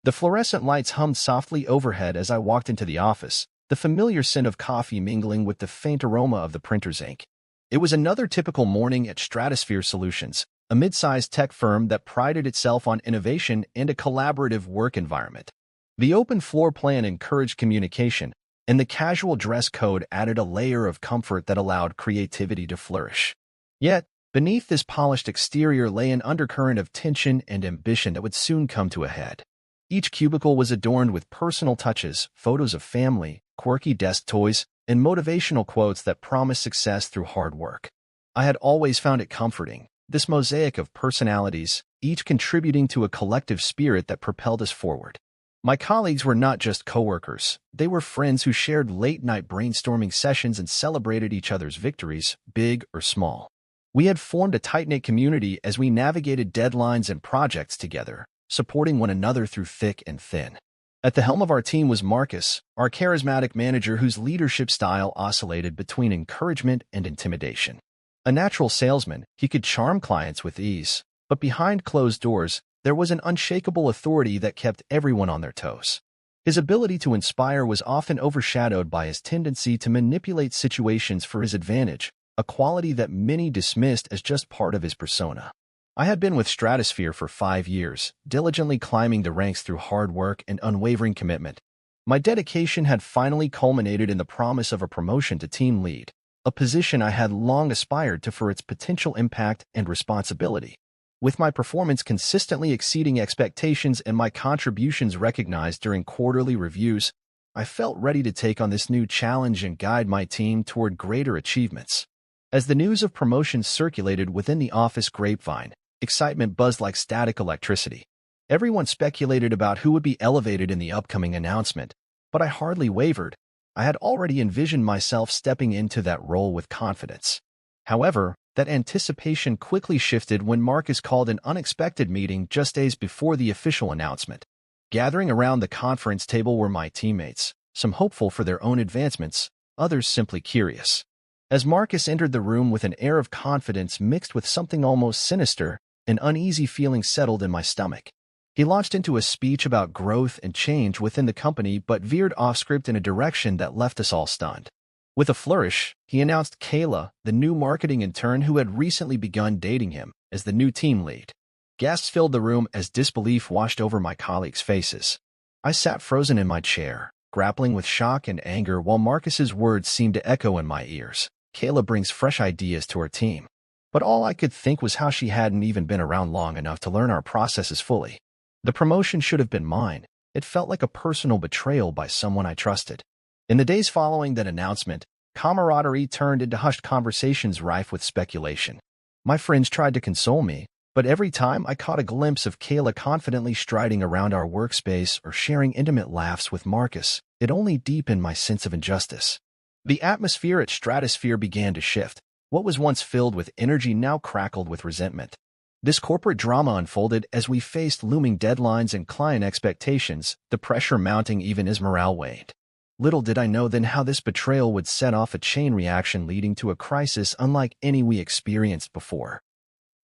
The fluorescent lights hummed softly overhead as I walked into the office, the familiar scent of coffee mingling with the faint aroma of the printer's ink. It was another typical morning at Stratosphere Solutions, a mid-sized tech firm that prided itself on innovation and a collaborative work environment. The open floor plan encouraged communication, and the casual dress code added a layer of comfort that allowed creativity to flourish. Yet, beneath this polished exterior lay an undercurrent of tension and ambition that would soon come to a head. Each cubicle was adorned with personal touches, photos of family, quirky desk toys, and motivational quotes that promised success through hard work. I had always found it comforting, this mosaic of personalities, each contributing to a collective spirit that propelled us forward. My colleagues were not just coworkers, they were friends who shared late-night brainstorming sessions and celebrated each other's victories, big or small. We had formed a tight-knit community as we navigated deadlines and projects together, supporting one another through thick and thin. At the helm of our team was Marcus, our charismatic manager whose leadership style oscillated between encouragement and intimidation. A natural salesman, he could charm clients with ease, but behind closed doors, there was an unshakable authority that kept everyone on their toes. His ability to inspire was often overshadowed by his tendency to manipulate situations for his advantage, a quality that many dismissed as just part of his persona. I had been with Stratosphere for 5 years, diligently climbing the ranks through hard work and unwavering commitment. My dedication had finally culminated in the promise of a promotion to team lead, a position I had long aspired to for its potential impact and responsibility. With my performance consistently exceeding expectations and my contributions recognized during quarterly reviews, I felt ready to take on this new challenge and guide my team toward greater achievements. As the news of promotion circulated within the office grapevine, excitement buzzed like static electricity. Everyone speculated about who would be elevated in the upcoming announcement, but I hardly wavered. I had already envisioned myself stepping into that role with confidence. However, that anticipation quickly shifted when Marcus called an unexpected meeting just days before the official announcement. Gathering around the conference table were my teammates, some hopeful for their own advancements, others simply curious. As Marcus entered the room with an air of confidence mixed with something almost sinister, an uneasy feeling settled in my stomach. He launched into a speech about growth and change within the company but veered off script in a direction that left us all stunned. With a flourish, he announced Kayla, the new marketing intern who had recently begun dating him, as the new team lead. Gasps filled the room as disbelief washed over my colleagues' faces. I sat frozen in my chair, grappling with shock and anger while Marcus's words seemed to echo in my ears. Kayla brings fresh ideas to our team. But all I could think was how she hadn't even been around long enough to learn our processes fully. The promotion should have been mine. It felt like a personal betrayal by someone I trusted. In the days following that announcement, camaraderie turned into hushed conversations rife with speculation. My friends tried to console me, but every time I caught a glimpse of Kayla confidently striding around our workspace or sharing intimate laughs with Marcus, it only deepened my sense of injustice. The atmosphere at Stratosphere began to shift. What was once filled with energy now crackled with resentment. This corporate drama unfolded as we faced looming deadlines and client expectations, the pressure mounting even as morale waned. Little did I know then how this betrayal would set off a chain reaction leading to a crisis unlike any we experienced before.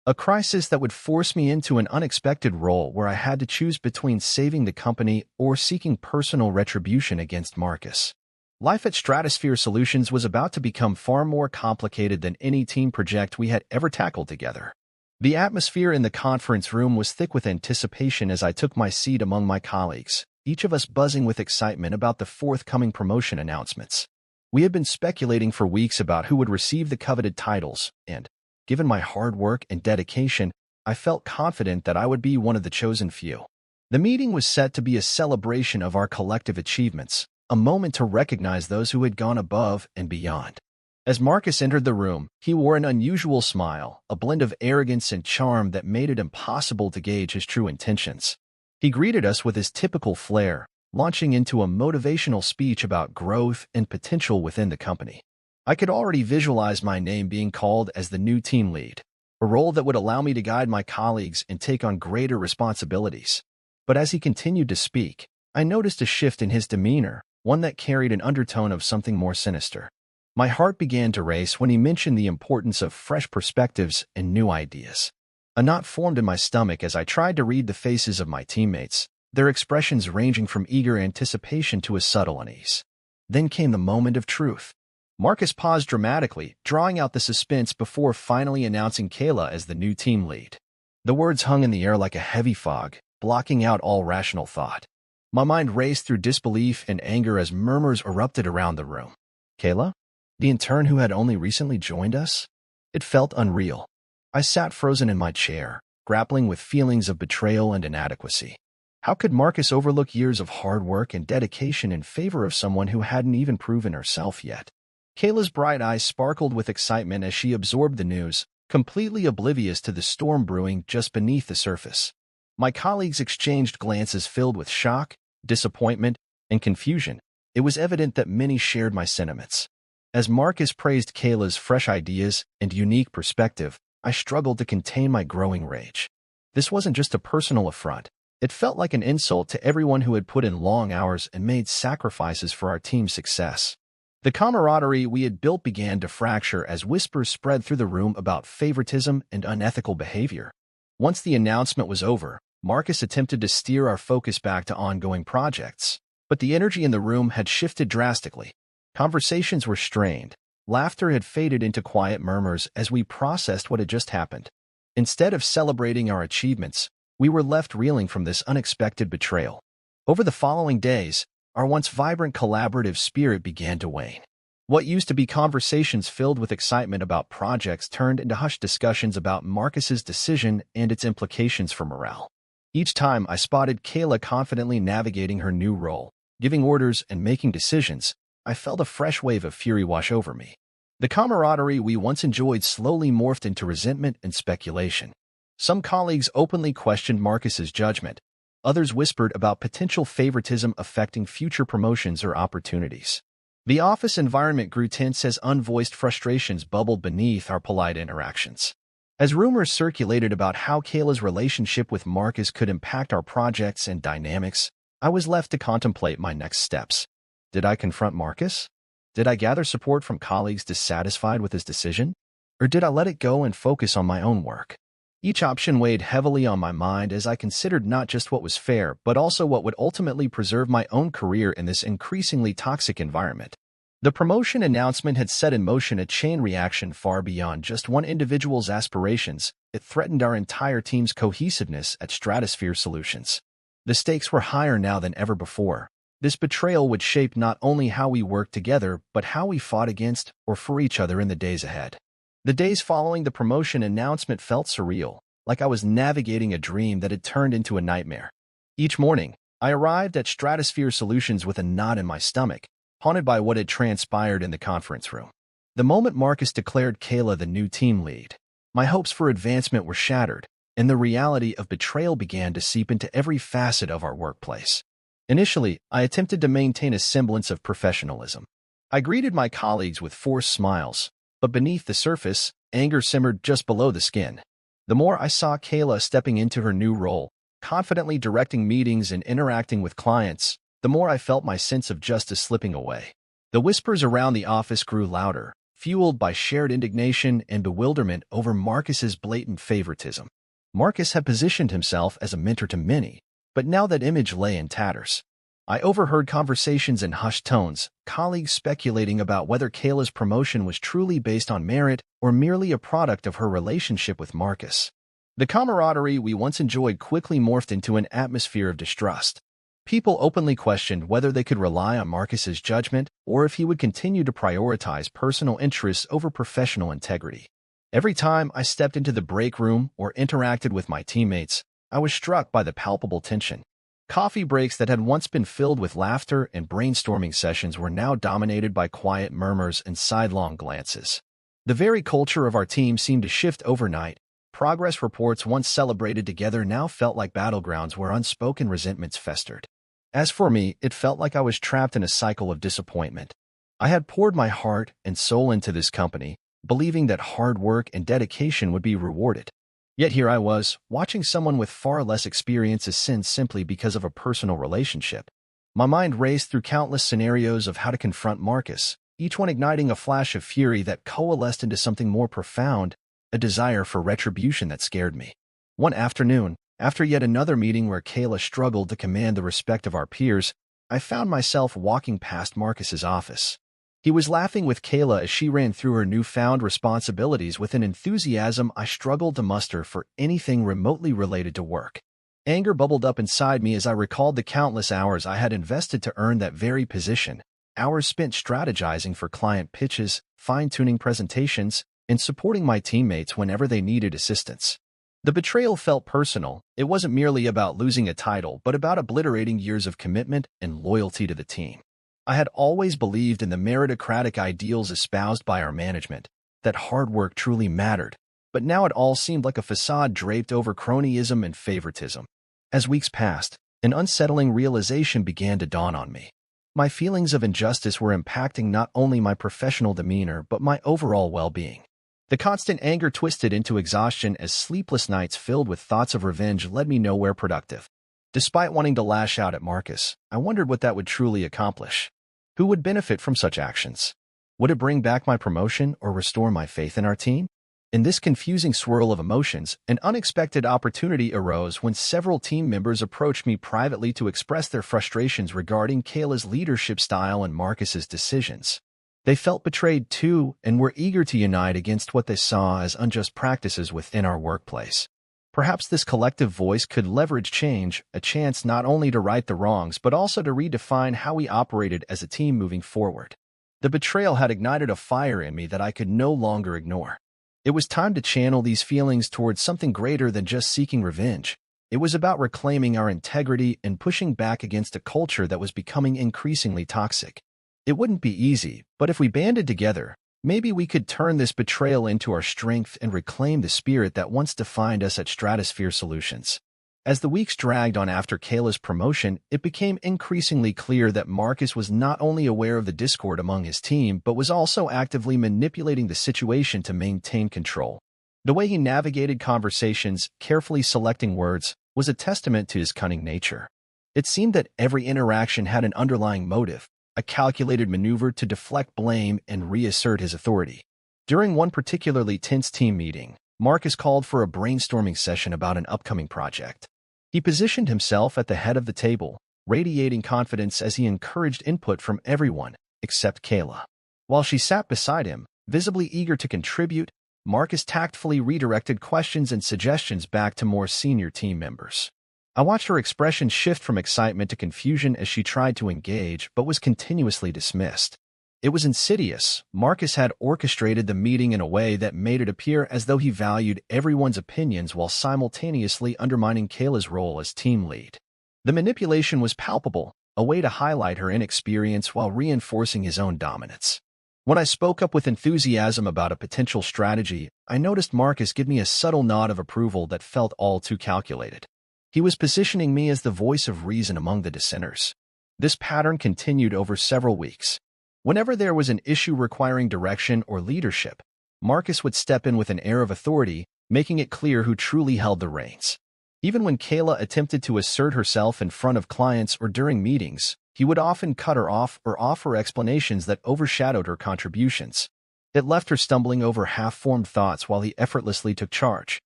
A crisis that would force me into an unexpected role where I had to choose between saving the company or seeking personal retribution against Marcus. Life at Stratosphere Solutions was about to become far more complicated than any team project we had ever tackled together. The atmosphere in the conference room was thick with anticipation as I took my seat among my colleagues, each of us buzzing with excitement about the forthcoming promotion announcements. We had been speculating for weeks about who would receive the coveted titles, and, given my hard work and dedication, I felt confident that I would be one of the chosen few. The meeting was set to be a celebration of our collective achievements, a moment to recognize those who had gone above and beyond. As Marcus entered the room, he wore an unusual smile, a blend of arrogance and charm that made it impossible to gauge his true intentions. He greeted us with his typical flair, launching into a motivational speech about growth and potential within the company. I could already visualize my name being called as the new team lead, a role that would allow me to guide my colleagues and take on greater responsibilities. But as he continued to speak, I noticed a shift in his demeanor, one that carried an undertone of something more sinister. My heart began to race when he mentioned the importance of fresh perspectives and new ideas. A knot formed in my stomach as I tried to read the faces of my teammates, their expressions ranging from eager anticipation to a subtle unease. Then came the moment of truth. Marcus paused dramatically, drawing out the suspense before finally announcing Kayla as the new team lead. The words hung in the air like a heavy fog, blocking out all rational thought. My mind raced through disbelief and anger as murmurs erupted around the room. Kayla? The intern who had only recently joined us? It felt unreal. I sat frozen in my chair, grappling with feelings of betrayal and inadequacy. How could Marcus overlook years of hard work and dedication in favor of someone who hadn't even proven herself yet? Kayla's bright eyes sparkled with excitement as she absorbed the news, completely oblivious to the storm brewing just beneath the surface. My colleagues exchanged glances filled with shock, disappointment, and confusion. It was evident that many shared my sentiments. As Marcus praised Kayla's fresh ideas and unique perspective, I struggled to contain my growing rage. This wasn't just a personal affront. It felt like an insult to everyone who had put in long hours and made sacrifices for our team's success. The camaraderie we had built began to fracture as whispers spread through the room about favoritism and unethical behavior. Once the announcement was over, Marcus attempted to steer our focus back to ongoing projects, but the energy in the room had shifted drastically. Conversations were strained. Laughter had faded into quiet murmurs as we processed what had just happened. Instead of celebrating our achievements, we were left reeling from this unexpected betrayal. Over the following days, our once vibrant collaborative spirit began to wane. What used to be conversations filled with excitement about projects turned into hushed discussions about Marcus's decision and its implications for morale. Each time I spotted Kayla confidently navigating her new role, giving orders and making decisions, I felt a fresh wave of fury wash over me. The camaraderie we once enjoyed slowly morphed into resentment and speculation. Some colleagues openly questioned Marcus's judgment. Others whispered about potential favoritism affecting future promotions or opportunities. The office environment grew tense as unvoiced frustrations bubbled beneath our polite interactions. As rumors circulated about how Kayla's relationship with Marcus could impact our projects and dynamics, I was left to contemplate my next steps. Did I confront Marcus? Did I gather support from colleagues dissatisfied with his decision? Or did I let it go and focus on my own work? Each option weighed heavily on my mind as I considered not just what was fair, but also what would ultimately preserve my own career in this increasingly toxic environment. The promotion announcement had set in motion a chain reaction far beyond just one individual's aspirations. It threatened our entire team's cohesiveness at Stratosphere Solutions. The stakes were higher now than ever before. This betrayal would shape not only how we worked together, but how we fought against or for each other in the days ahead. The days following the promotion announcement felt surreal, like I was navigating a dream that had turned into a nightmare. Each morning, I arrived at Stratosphere Solutions with a knot in my stomach, haunted by what had transpired in the conference room. The moment Marcus declared Kayla the new team lead, my hopes for advancement were shattered, and the reality of betrayal began to seep into every facet of our workplace. Initially, I attempted to maintain a semblance of professionalism. I greeted my colleagues with forced smiles, but beneath the surface, anger simmered just below the skin. The more I saw Kayla stepping into her new role, confidently directing meetings and interacting with clients, the more I felt my sense of justice slipping away. The whispers around the office grew louder, fueled by shared indignation and bewilderment over Marcus's blatant favoritism. Marcus had positioned himself as a mentor to many, but now that image lay in tatters. I overheard conversations in hushed tones, colleagues speculating about whether Kayla's promotion was truly based on merit or merely a product of her relationship with Marcus. The camaraderie we once enjoyed quickly morphed into an atmosphere of distrust. People openly questioned whether they could rely on Marcus's judgment or if he would continue to prioritize personal interests over professional integrity. Every time I stepped into the break room or interacted with my teammates, I was struck by the palpable tension. Coffee breaks that had once been filled with laughter and brainstorming sessions were now dominated by quiet murmurs and sidelong glances. The very culture of our team seemed to shift overnight. Progress reports once celebrated together now felt like battlegrounds where unspoken resentments festered. As for me, it felt like I was trapped in a cycle of disappointment. I had poured my heart and soul into this company, believing that hard work and dedication would be rewarded. Yet here I was, watching someone with far less experience ascend simply because of a personal relationship. My mind raced through countless scenarios of how to confront Marcus, each one igniting a flash of fury that coalesced into something more profound, a desire for retribution that scared me. One afternoon, After yet another meeting where Kayla struggled to command the respect of our peers, I found myself walking past Marcus's office. He was laughing with Kayla as she ran through her newfound responsibilities with an enthusiasm I struggled to muster for anything remotely related to work. Anger bubbled up inside me as I recalled the countless hours I had invested to earn that very position, hours spent strategizing for client pitches, fine-tuning presentations, and supporting my teammates whenever they needed assistance. The betrayal felt personal. It wasn't merely about losing a title, but about obliterating years of commitment and loyalty to the team. I had always believed in the meritocratic ideals espoused by our management, that hard work truly mattered, but now it all seemed like a facade draped over cronyism and favoritism. As weeks passed, an unsettling realization began to dawn on me. My feelings of injustice were impacting not only my professional demeanor but my overall well-being. The constant anger twisted into exhaustion as sleepless nights filled with thoughts of revenge led me nowhere productive. Despite wanting to lash out at Marcus, I wondered what that would truly accomplish. Who would benefit from such actions? Would it bring back my promotion or restore my faith in our team? In this confusing swirl of emotions, an unexpected opportunity arose when several team members approached me privately to express their frustrations regarding Kayla's leadership style and Marcus's decisions. They felt betrayed too and were eager to unite against what they saw as unjust practices within our workplace. Perhaps this collective voice could leverage change, a chance not only to right the wrongs but also to redefine how we operated as a team moving forward. The betrayal had ignited a fire in me that I could no longer ignore. It was time to channel these feelings towards something greater than just seeking revenge. It was about reclaiming our integrity and pushing back against a culture that was becoming increasingly toxic. It wouldn't be easy, but if we banded together, maybe we could turn this betrayal into our strength and reclaim the spirit that once defined us at Stratosphere Solutions. As the weeks dragged on after Kayla's promotion, it became increasingly clear that Marcus was not only aware of the discord among his team, but was also actively manipulating the situation to maintain control. The way he navigated conversations, carefully selecting words, was a testament to his cunning nature. It seemed that every interaction had an underlying motive, a calculated maneuver to deflect blame and reassert his authority. During one particularly tense team meeting, Marcus called for a brainstorming session about an upcoming project. He positioned himself at the head of the table, radiating confidence as he encouraged input from everyone, except Kayla. While she sat beside him, visibly eager to contribute, Marcus tactfully redirected questions and suggestions back to more senior team members. I watched her expression shift from excitement to confusion as she tried to engage but was continuously dismissed. It was insidious. Marcus had orchestrated the meeting in a way that made it appear as though he valued everyone's opinions while simultaneously undermining Kayla's role as team lead. The manipulation was palpable, a way to highlight her inexperience while reinforcing his own dominance. When I spoke up with enthusiasm about a potential strategy, I noticed Marcus give me a subtle nod of approval that felt all too calculated. He was positioning me as the voice of reason among the dissenters. This pattern continued over several weeks. Whenever there was an issue requiring direction or leadership, Marcus would step in with an air of authority, making it clear who truly held the reins. Even when Kayla attempted to assert herself in front of clients or during meetings, he would often cut her off or offer explanations that overshadowed her contributions. It left her stumbling over half-formed thoughts while he effortlessly took charge.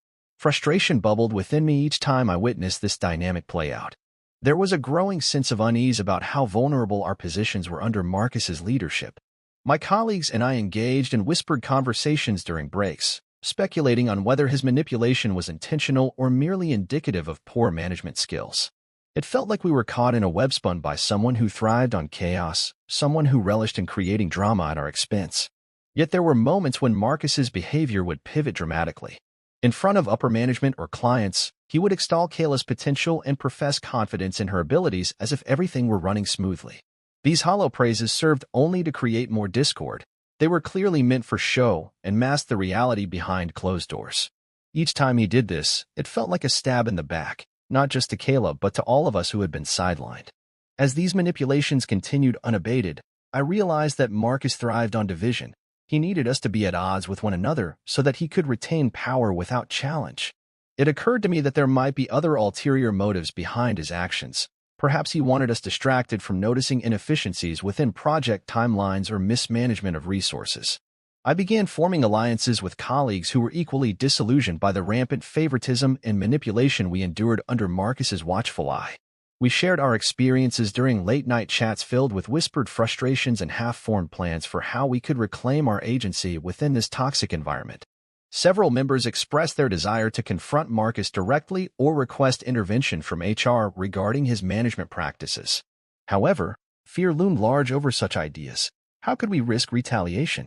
Frustration bubbled within me each time I witnessed this dynamic play out. There was a growing sense of unease about how vulnerable our positions were under Marcus's leadership. My colleagues and I engaged in whispered conversations during breaks, speculating on whether his manipulation was intentional or merely indicative of poor management skills. It felt like we were caught in a web spun by someone who thrived on chaos, someone who relished in creating drama at our expense. Yet there were moments when Marcus's behavior would pivot dramatically. In front of upper management or clients, he would extol Kayla's potential and profess confidence in her abilities as if everything were running smoothly. These hollow praises served only to create more discord. They were clearly meant for show and masked the reality behind closed doors. Each time he did this, it felt like a stab in the back, not just to Kayla but to all of us who had been sidelined. As these manipulations continued unabated, I realized that Marcus thrived on division. He needed us to be at odds with one another so that he could retain power without challenge. It occurred to me that there might be other ulterior motives behind his actions. Perhaps he wanted us distracted from noticing inefficiencies within project timelines or mismanagement of resources. I began forming alliances with colleagues who were equally disillusioned by the rampant favoritism and manipulation we endured under Marcus's watchful eye. We shared our experiences during late-night chats filled with whispered frustrations and half-formed plans for how we could reclaim our agency within this toxic environment. Several members expressed their desire to confront Marcus directly or request intervention from HR regarding his management practices. However, fear loomed large over such ideas. How could we risk retaliation?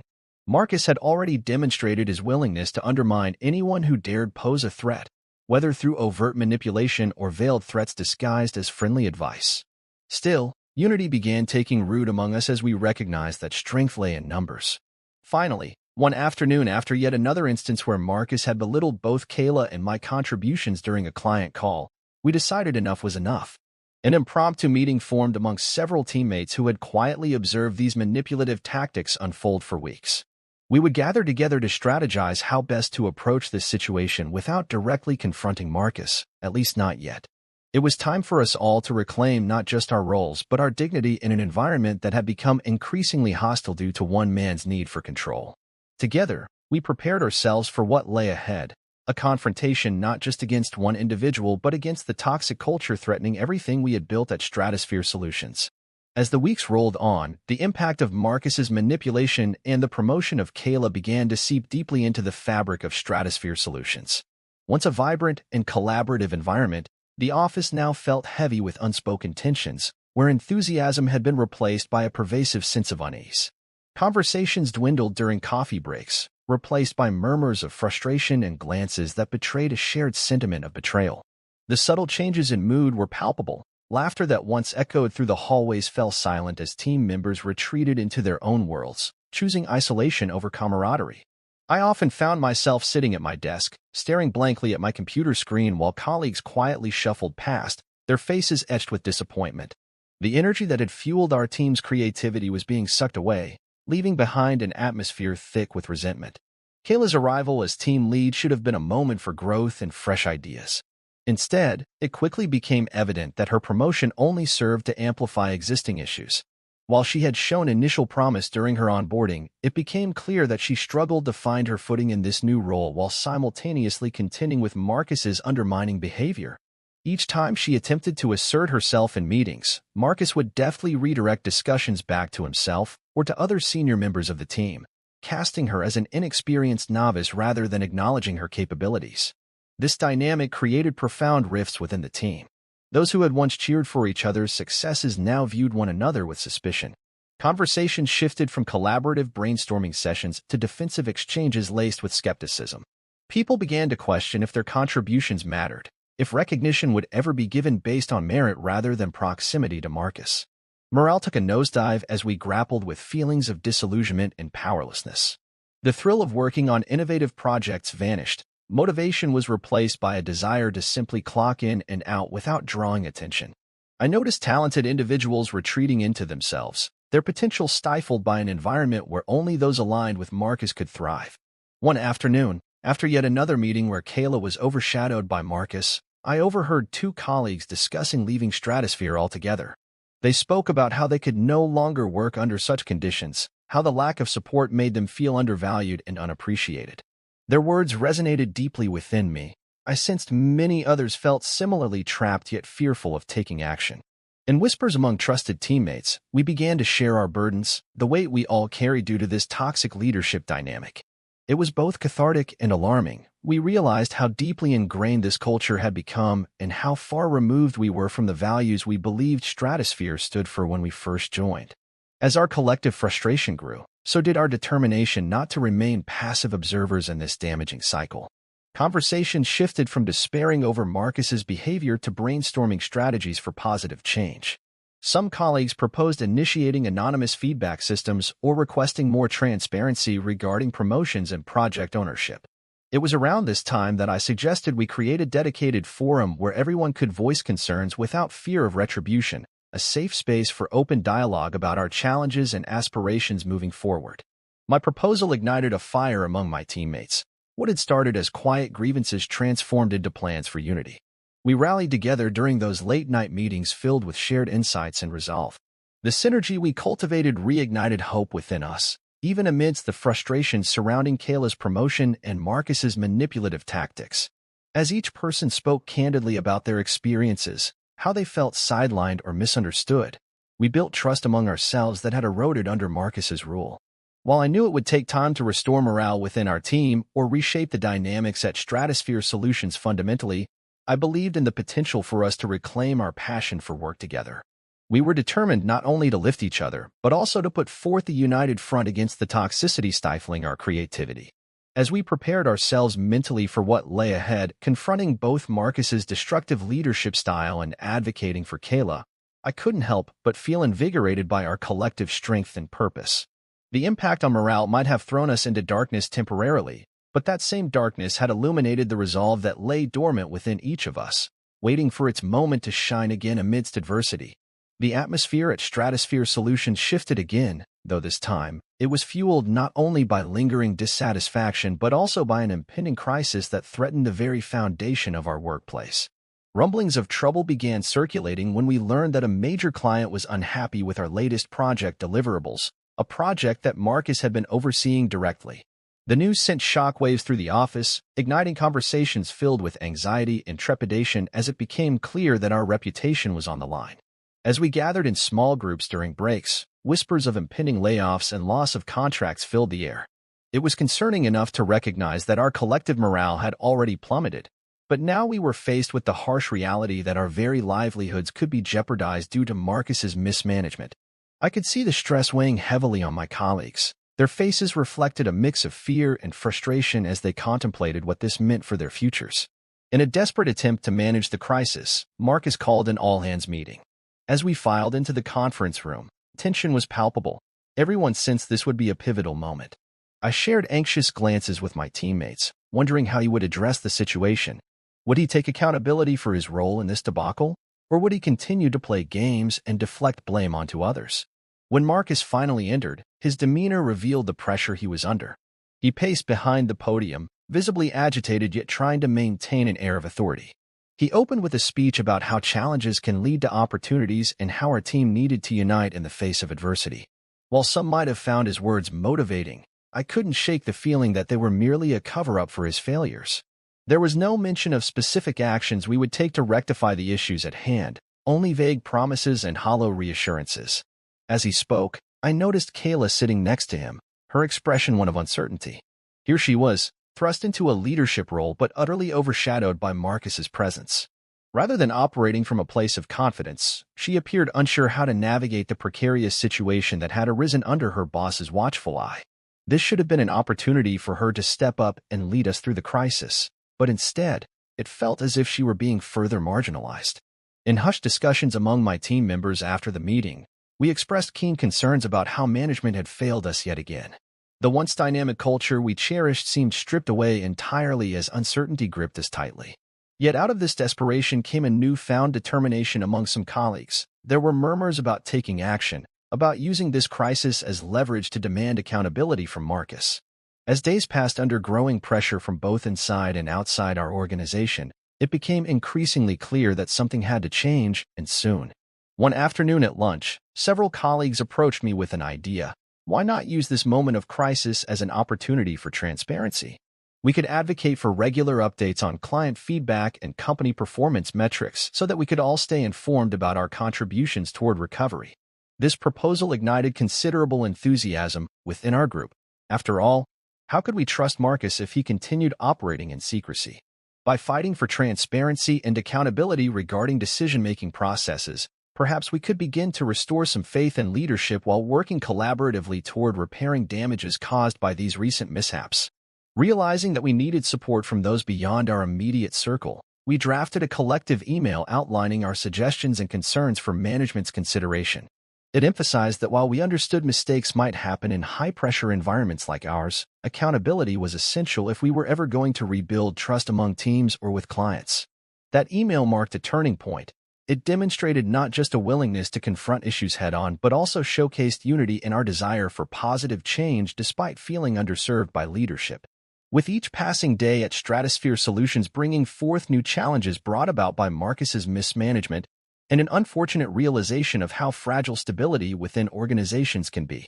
Marcus had already demonstrated his willingness to undermine anyone who dared pose a threat, whether through overt manipulation or veiled threats disguised as friendly advice. Still, unity began taking root among us as we recognized that strength lay in numbers. Finally, one afternoon after yet another instance where Marcus had belittled both Kayla and my contributions during a client call, we decided enough was enough. An impromptu meeting formed amongst several teammates who had quietly observed these manipulative tactics unfold for weeks. We would gather together to strategize how best to approach this situation without directly confronting Marcus, at least not yet. It was time for us all to reclaim not just our roles but our dignity in an environment that had become increasingly hostile due to one man's need for control. Together, we prepared ourselves for what lay ahead, a confrontation not just against one individual but against the toxic culture threatening everything we had built at Stratosphere Solutions. As the weeks rolled on, the impact of Marcus's manipulation and the promotion of Kayla began to seep deeply into the fabric of Stratosphere Solutions. Once a vibrant and collaborative environment, the office now felt heavy with unspoken tensions, where enthusiasm had been replaced by a pervasive sense of unease. Conversations dwindled during coffee breaks, replaced by murmurs of frustration and glances that betrayed a shared sentiment of betrayal. The subtle changes in mood were palpable. Laughter that once echoed through the hallways fell silent as team members retreated into their own worlds, choosing isolation over camaraderie. I often found myself sitting at my desk, staring blankly at my computer screen while colleagues quietly shuffled past, their faces etched with disappointment. The energy that had fueled our team's creativity was being sucked away, leaving behind an atmosphere thick with resentment. Kayla's arrival as team lead should have been a moment for growth and fresh ideas. Instead, it quickly became evident that her promotion only served to amplify existing issues. While she had shown initial promise during her onboarding, it became clear that she struggled to find her footing in this new role while simultaneously contending with Marcus's undermining behavior. Each time she attempted to assert herself in meetings, Marcus would deftly redirect discussions back to himself or to other senior members of the team, casting her as an inexperienced novice rather than acknowledging her capabilities. This dynamic created profound rifts within the team. Those who had once cheered for each other's successes now viewed one another with suspicion. Conversations shifted from collaborative brainstorming sessions to defensive exchanges laced with skepticism. People began to question if their contributions mattered, if recognition would ever be given based on merit rather than proximity to Marcus. Morale took a nosedive as we grappled with feelings of disillusionment and powerlessness. The thrill of working on innovative projects vanished. Motivation was replaced by a desire to simply clock in and out without drawing attention. I noticed talented individuals retreating into themselves, their potential stifled by an environment where only those aligned with Marcus could thrive. One afternoon, after yet another meeting where Kayla was overshadowed by Marcus, I overheard two colleagues discussing leaving Stratosphere altogether. They spoke about how they could no longer work under such conditions, how the lack of support made them feel undervalued and unappreciated. Their words resonated deeply within me. I sensed many others felt similarly trapped yet fearful of taking action. In whispers among trusted teammates, we began to share our burdens, the weight we all carried due to this toxic leadership dynamic. It was both cathartic and alarming. We realized how deeply ingrained this culture had become and how far removed we were from the values we believed Stratosphere stood for when we first joined. As our collective frustration grew, so did our determination not to remain passive observers in this damaging cycle. Conversations shifted from despairing over Marcus's behavior to brainstorming strategies for positive change. Some colleagues proposed initiating anonymous feedback systems or requesting more transparency regarding promotions and project ownership. It was around this time that I suggested we create a dedicated forum where everyone could voice concerns without fear of retribution, a safe space for open dialogue about our challenges and aspirations moving forward. My proposal ignited a fire among my teammates. What had started as quiet grievances transformed into plans for unity. We rallied together during those late-night meetings filled with shared insights and resolve. The synergy we cultivated reignited hope within us, even amidst the frustration surrounding Kayla's promotion and Marcus's manipulative tactics. As each person spoke candidly about their experiences, how they felt sidelined or misunderstood, we built trust among ourselves that had eroded under Marcus's rule. While I knew it would take time to restore morale within our team or reshape the dynamics at Stratosphere Solutions fundamentally, I believed in the potential for us to reclaim our passion for work together. We were determined not only to lift each other, but also to put forth a united front against the toxicity stifling our creativity. As we prepared ourselves mentally for what lay ahead, confronting both Marcus's destructive leadership style and advocating for Kayla, I couldn't help but feel invigorated by our collective strength and purpose. The impact on morale might have thrown us into darkness temporarily, but that same darkness had illuminated the resolve that lay dormant within each of us, waiting for its moment to shine again amidst adversity. The atmosphere at Stratosphere Solutions shifted again, though this time, it was fueled not only by lingering dissatisfaction but also by an impending crisis that threatened the very foundation of our workplace. Rumblings of trouble began circulating when we learned that a major client was unhappy with our latest project deliverables, a project that Marcus had been overseeing directly. The news sent shockwaves through the office, igniting conversations filled with anxiety and trepidation as it became clear that our reputation was on the line. As we gathered in small groups during breaks, whispers of impending layoffs and loss of contracts filled the air. It was concerning enough to recognize that our collective morale had already plummeted, but now we were faced with the harsh reality that our very livelihoods could be jeopardized due to Marcus's mismanagement. I could see the stress weighing heavily on my colleagues. Their faces reflected a mix of fear and frustration as they contemplated what this meant for their futures. In a desperate attempt to manage the crisis, Marcus called an all-hands meeting. As we filed into the conference room, tension was palpable. Everyone sensed this would be a pivotal moment. I shared anxious glances with my teammates, wondering how he would address the situation. Would he take accountability for his role in this debacle, or would he continue to play games and deflect blame onto others? When Marcus finally entered, his demeanor revealed the pressure he was under. He paced behind the podium, visibly agitated yet trying to maintain an air of authority. He opened with a speech about how challenges can lead to opportunities and how our team needed to unite in the face of adversity. While some might have found his words motivating, I couldn't shake the feeling that they were merely a cover-up for his failures. There was no mention of specific actions we would take to rectify the issues at hand, only vague promises and hollow reassurances. As he spoke, I noticed Kayla sitting next to him, her expression one of uncertainty. Here she was, thrust into a leadership role but utterly overshadowed by Marcus's presence. Rather than operating from a place of confidence, she appeared unsure how to navigate the precarious situation that had arisen under her boss's watchful eye. This should have been an opportunity for her to step up and lead us through the crisis, but instead, it felt as if she were being further marginalized. In hushed discussions among my team members after the meeting, we expressed keen concerns about how management had failed us yet again. The once dynamic culture we cherished seemed stripped away entirely as uncertainty gripped us tightly. Yet out of this desperation came a newfound determination among some colleagues. There were murmurs about taking action, about using this crisis as leverage to demand accountability from Marcus. As days passed under growing pressure from both inside and outside our organization, it became increasingly clear that something had to change, and soon. One afternoon at lunch, several colleagues approached me with an idea. Why not use this moment of crisis as an opportunity for transparency? We could advocate for regular updates on client feedback and company performance metrics so that we could all stay informed about our contributions toward recovery. This proposal ignited considerable enthusiasm within our group. After all, how could we trust Marcus if he continued operating in secrecy? By fighting for transparency and accountability regarding decision-making processes, perhaps we could begin to restore some faith in leadership while working collaboratively toward repairing damages caused by these recent mishaps. Realizing that we needed support from those beyond our immediate circle, we drafted a collective email outlining our suggestions and concerns for management's consideration. It emphasized that while we understood mistakes might happen in high-pressure environments like ours, accountability was essential if we were ever going to rebuild trust among teams or with clients. That email marked a turning point. It demonstrated not just a willingness to confront issues head-on but also showcased unity in our desire for positive change despite feeling underserved by leadership. With each passing day at Stratosphere Solutions bringing forth new challenges brought about by Marcus's mismanagement and an unfortunate realization of how fragile stability within organizations can be,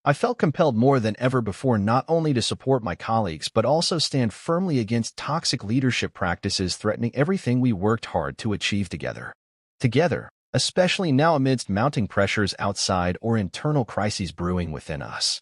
I felt compelled more than ever before not only to support my colleagues but also stand firmly against toxic leadership practices threatening everything we worked hard to achieve together. Together, especially now amidst mounting pressures outside or internal crises brewing within us.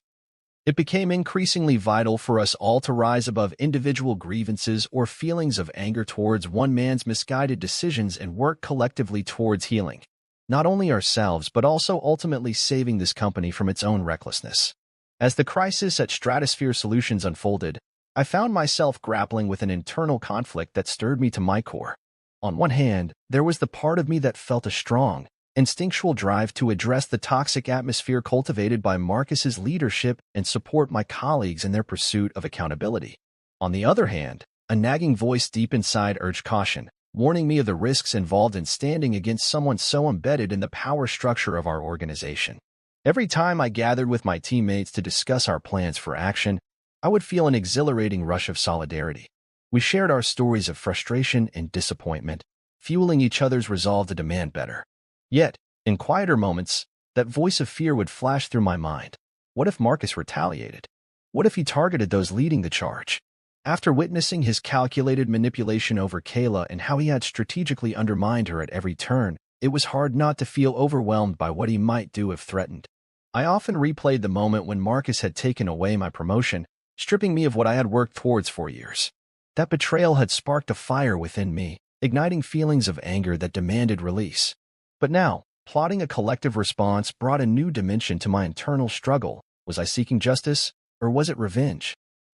It became increasingly vital for us all to rise above individual grievances or feelings of anger towards one man's misguided decisions and work collectively towards healing not only ourselves but also ultimately saving this company from its own recklessness. As the crisis at Stratosphere Solutions unfolded, I found myself grappling with an internal conflict that stirred me to my core. On one hand, there was the part of me that felt a strong, instinctual drive to address the toxic atmosphere cultivated by Marcus's leadership and support my colleagues in their pursuit of accountability. On the other hand, a nagging voice deep inside urged caution, warning me of the risks involved in standing against someone so embedded in the power structure of our organization. Every time I gathered with my teammates to discuss our plans for action, I would feel an exhilarating rush of solidarity. We shared our stories of frustration and disappointment, fueling each other's resolve to demand better. Yet, in quieter moments, that voice of fear would flash through my mind. What if Marcus retaliated? What if he targeted those leading the charge? After witnessing his calculated manipulation over Kayla and how he had strategically undermined her at every turn, it was hard not to feel overwhelmed by what he might do if threatened. I often replayed the moment when Marcus had taken away my promotion, stripping me of what I had worked towards for years. That betrayal had sparked a fire within me, igniting feelings of anger that demanded release. But now, plotting a collective response brought a new dimension to my internal struggle. Was I seeking justice, or was it revenge?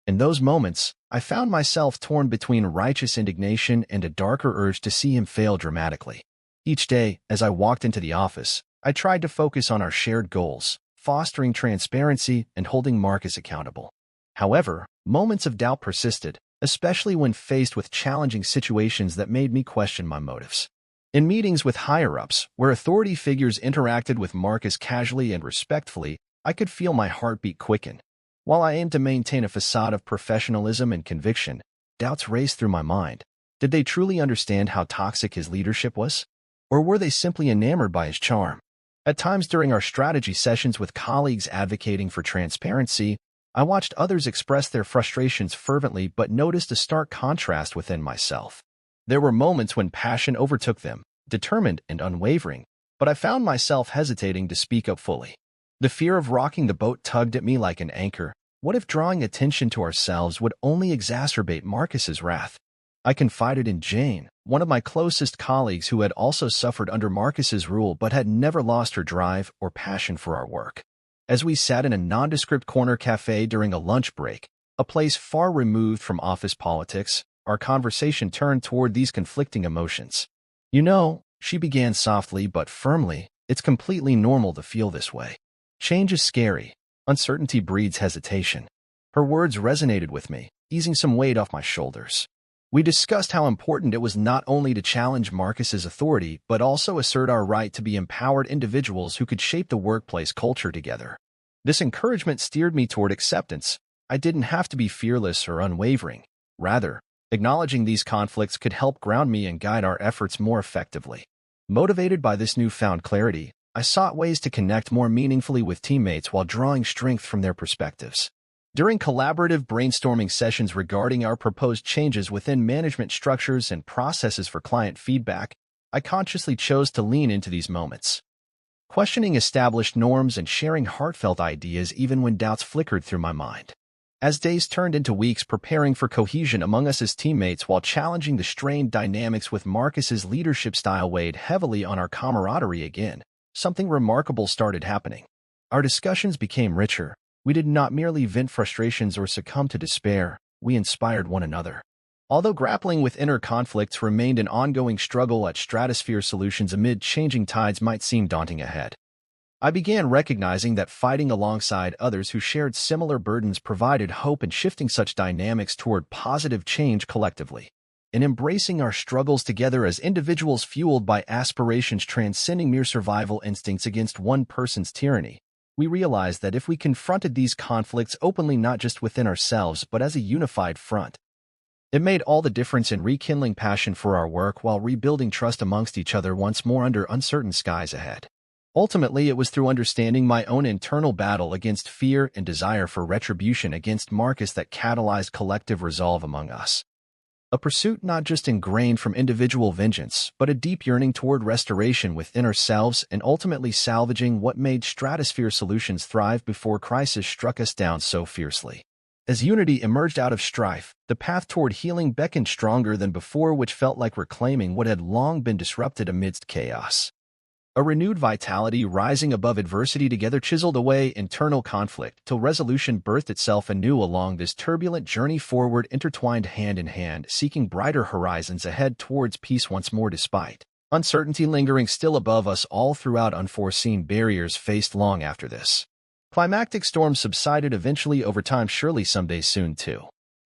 In those moments, I found myself torn between righteous indignation and a darker urge to see him fail dramatically. Each day, as I walked into the office, I tried to focus on our shared goals, fostering transparency and holding Marcus accountable. However, moments of doubt persisted, especially when faced with challenging situations that made me question my motives. In meetings with higher-ups, where authority figures interacted with Marcus casually and respectfully, I could feel my heartbeat quicken. While I aimed to maintain a facade of professionalism and conviction, doubts raced through my mind. Did they truly understand how toxic his leadership was? Or were they simply enamored by his charm? At times during our strategy sessions with colleagues advocating for transparency, I watched others express their frustrations fervently but noticed a stark contrast within myself. There were moments when passion overtook them, determined and unwavering, but I found myself hesitating to speak up fully. The fear of rocking the boat tugged at me like an anchor. What if drawing attention to ourselves would only exacerbate Marcus's wrath? I confided in Jane, one of my closest colleagues who had also suffered under Marcus's rule but had never lost her drive or passion for our work. As we sat in a nondescript corner cafe during a lunch break, a place far removed from office politics, our conversation turned toward these conflicting emotions. You know, she began softly but firmly, it's completely normal to feel this way. Change is scary. Uncertainty breeds hesitation. Her words resonated with me, easing some weight off my shoulders. We discussed how important it was not only to challenge Marcus's authority, but also assert our right to be empowered individuals who could shape the workplace culture together. This encouragement steered me toward acceptance. I didn't have to be fearless or unwavering. Rather, acknowledging these conflicts could help ground me and guide our efforts more effectively. Motivated by this newfound clarity, I sought ways to connect more meaningfully with teammates while drawing strength from their perspectives. During collaborative brainstorming sessions regarding our proposed changes within management structures and processes for client feedback, I consciously chose to lean into these moments, questioning established norms and sharing heartfelt ideas even when doubts flickered through my mind. As days turned into weeks preparing for cohesion among us as teammates while challenging the strained dynamics with Marcus's leadership style weighed heavily on our camaraderie again, something remarkable started happening. Our discussions became richer. We did not merely vent frustrations or succumb to despair, we inspired one another. Although grappling with inner conflicts remained an ongoing struggle at Stratosphere Solutions amid changing tides might seem daunting ahead, I began recognizing that fighting alongside others who shared similar burdens provided hope in shifting such dynamics toward positive change collectively. In embracing our struggles together as individuals fueled by aspirations transcending mere survival instincts against one person's tyranny, we realized that if we confronted these conflicts openly not just within ourselves but as a unified front, it made all the difference in rekindling passion for our work while rebuilding trust amongst each other once more under uncertain skies ahead. Ultimately, it was through understanding my own internal battle against fear and desire for retribution against Marcus that catalyzed collective resolve among us. A pursuit not just ingrained from individual vengeance, but a deep yearning toward restoration within ourselves and ultimately salvaging what made Stratosphere Solutions thrive before crisis struck us down so fiercely. As unity emerged out of strife, the path toward healing beckoned stronger than before, which felt like reclaiming what had long been disrupted amidst chaos. A renewed vitality rising above adversity together chiseled away internal conflict till resolution birthed itself anew along this turbulent journey forward, intertwined hand in hand, seeking brighter horizons ahead towards peace once more despite uncertainty lingering still above us all throughout unforeseen barriers faced long after this. Climactic storms subsided eventually over time, surely someday soon too.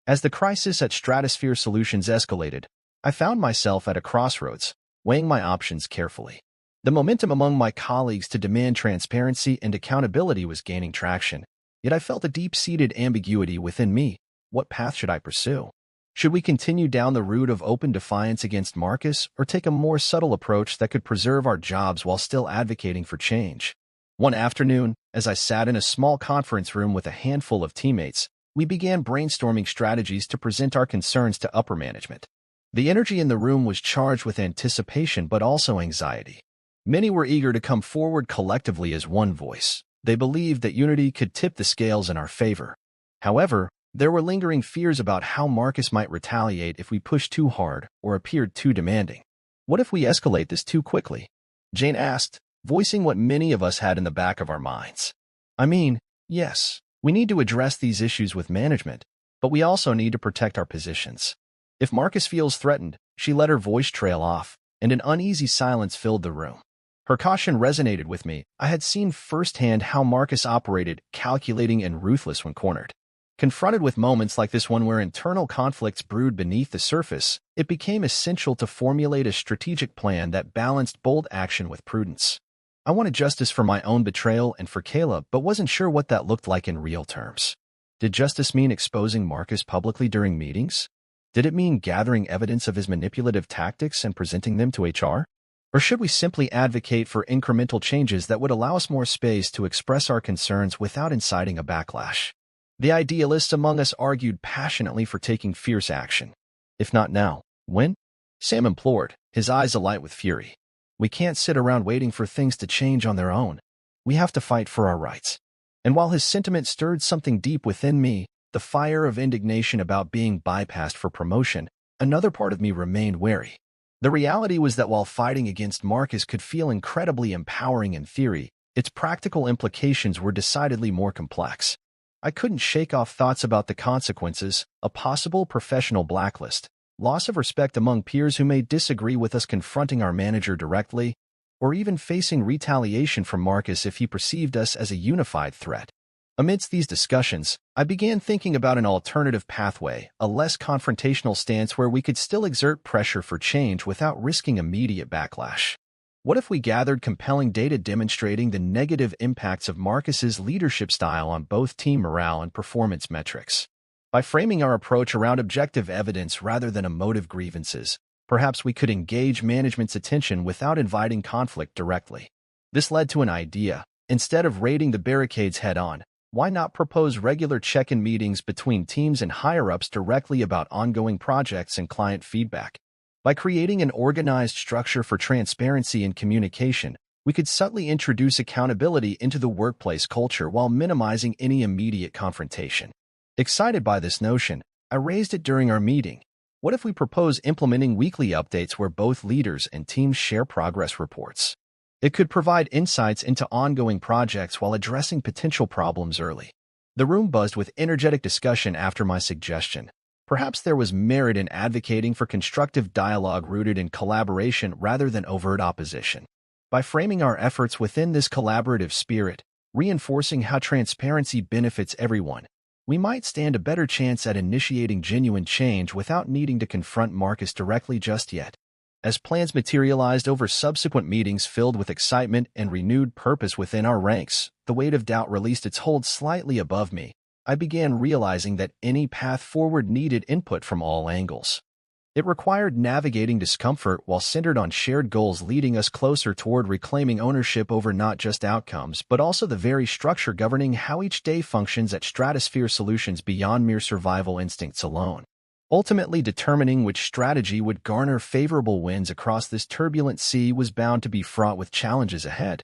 As the crisis at Stratosphere Solutions escalated, I found myself at a crossroads, weighing my options carefully. The momentum among my colleagues to demand transparency and accountability was gaining traction, yet I felt a deep-seated ambiguity within me. What path should I pursue? Should we continue down the route of open defiance against Marcus, or take a more subtle approach that could preserve our jobs while still advocating for change? One afternoon, as I sat in a small conference room with a handful of teammates, we began brainstorming strategies to present our concerns to upper management. The energy in the room was charged with anticipation but also anxiety. Many were eager to come forward collectively as one voice. They believed that unity could tip the scales in our favor. However, there were lingering fears about how Marcus might retaliate if we pushed too hard or appeared too demanding. What if we escalate this too quickly? Jane asked, voicing what many of us had in the back of our minds. I mean, yes, we need to address these issues with management, but we also need to protect our positions. If Marcus feels threatened, she let her voice trail off, and an uneasy silence filled the room. Her caution resonated with me. I had seen firsthand how Marcus operated, calculating and ruthless when cornered. Confronted with moments like this one where internal conflicts brewed beneath the surface, it became essential to formulate a strategic plan that balanced bold action with prudence. I wanted justice for my own betrayal and for Kayla, but wasn't sure what that looked like in real terms. Did justice mean exposing Marcus publicly during meetings? Did it mean gathering evidence of his manipulative tactics and presenting them to HR? Or should we simply advocate for incremental changes that would allow us more space to express our concerns without inciting a backlash? The idealists among us argued passionately for taking fierce action. If not now, when? Sam implored, his eyes alight with fury. We can't sit around waiting for things to change on their own. We have to fight for our rights. And while his sentiment stirred something deep within me, the fire of indignation about being bypassed for promotion, another part of me remained wary. The reality was that while fighting against Marcus could feel incredibly empowering in theory, its practical implications were decidedly more complex. I couldn't shake off thoughts about the consequences, a possible professional blacklist, loss of respect among peers who may disagree with us confronting our manager directly, or even facing retaliation from Marcus if he perceived us as a unified threat. Amidst these discussions, I began thinking about an alternative pathway, a less confrontational stance where we could still exert pressure for change without risking immediate backlash. What if we gathered compelling data demonstrating the negative impacts of Marcus's leadership style on both team morale and performance metrics? By framing our approach around objective evidence rather than emotive grievances, perhaps we could engage management's attention without inviting conflict directly. This led to an idea. Instead of raiding the barricades head-on, why not propose regular check-in meetings between teams and higher-ups directly about ongoing projects and client feedback? By creating an organized structure for transparency and communication, we could subtly introduce accountability into the workplace culture while minimizing any immediate confrontation. Excited by this notion, I raised it during our meeting. What if we propose implementing weekly updates where both leaders and teams share progress reports? It could provide insights into ongoing projects while addressing potential problems early. The room buzzed with energetic discussion after my suggestion. Perhaps there was merit in advocating for constructive dialogue rooted in collaboration rather than overt opposition. By framing our efforts within this collaborative spirit, reinforcing how transparency benefits everyone, we might stand a better chance at initiating genuine change without needing to confront Marcus directly just yet. As plans materialized over subsequent meetings filled with excitement and renewed purpose within our ranks, the weight of doubt released its hold slightly above me. I began realizing that any path forward needed input from all angles. It required navigating discomfort while centered on shared goals, leading us closer toward reclaiming ownership over not just outcomes, but also the very structure governing how each day functions at Stratosphere Solutions beyond mere survival instincts alone. Ultimately determining which strategy would garner favorable wins across this turbulent sea was bound to be fraught with challenges ahead.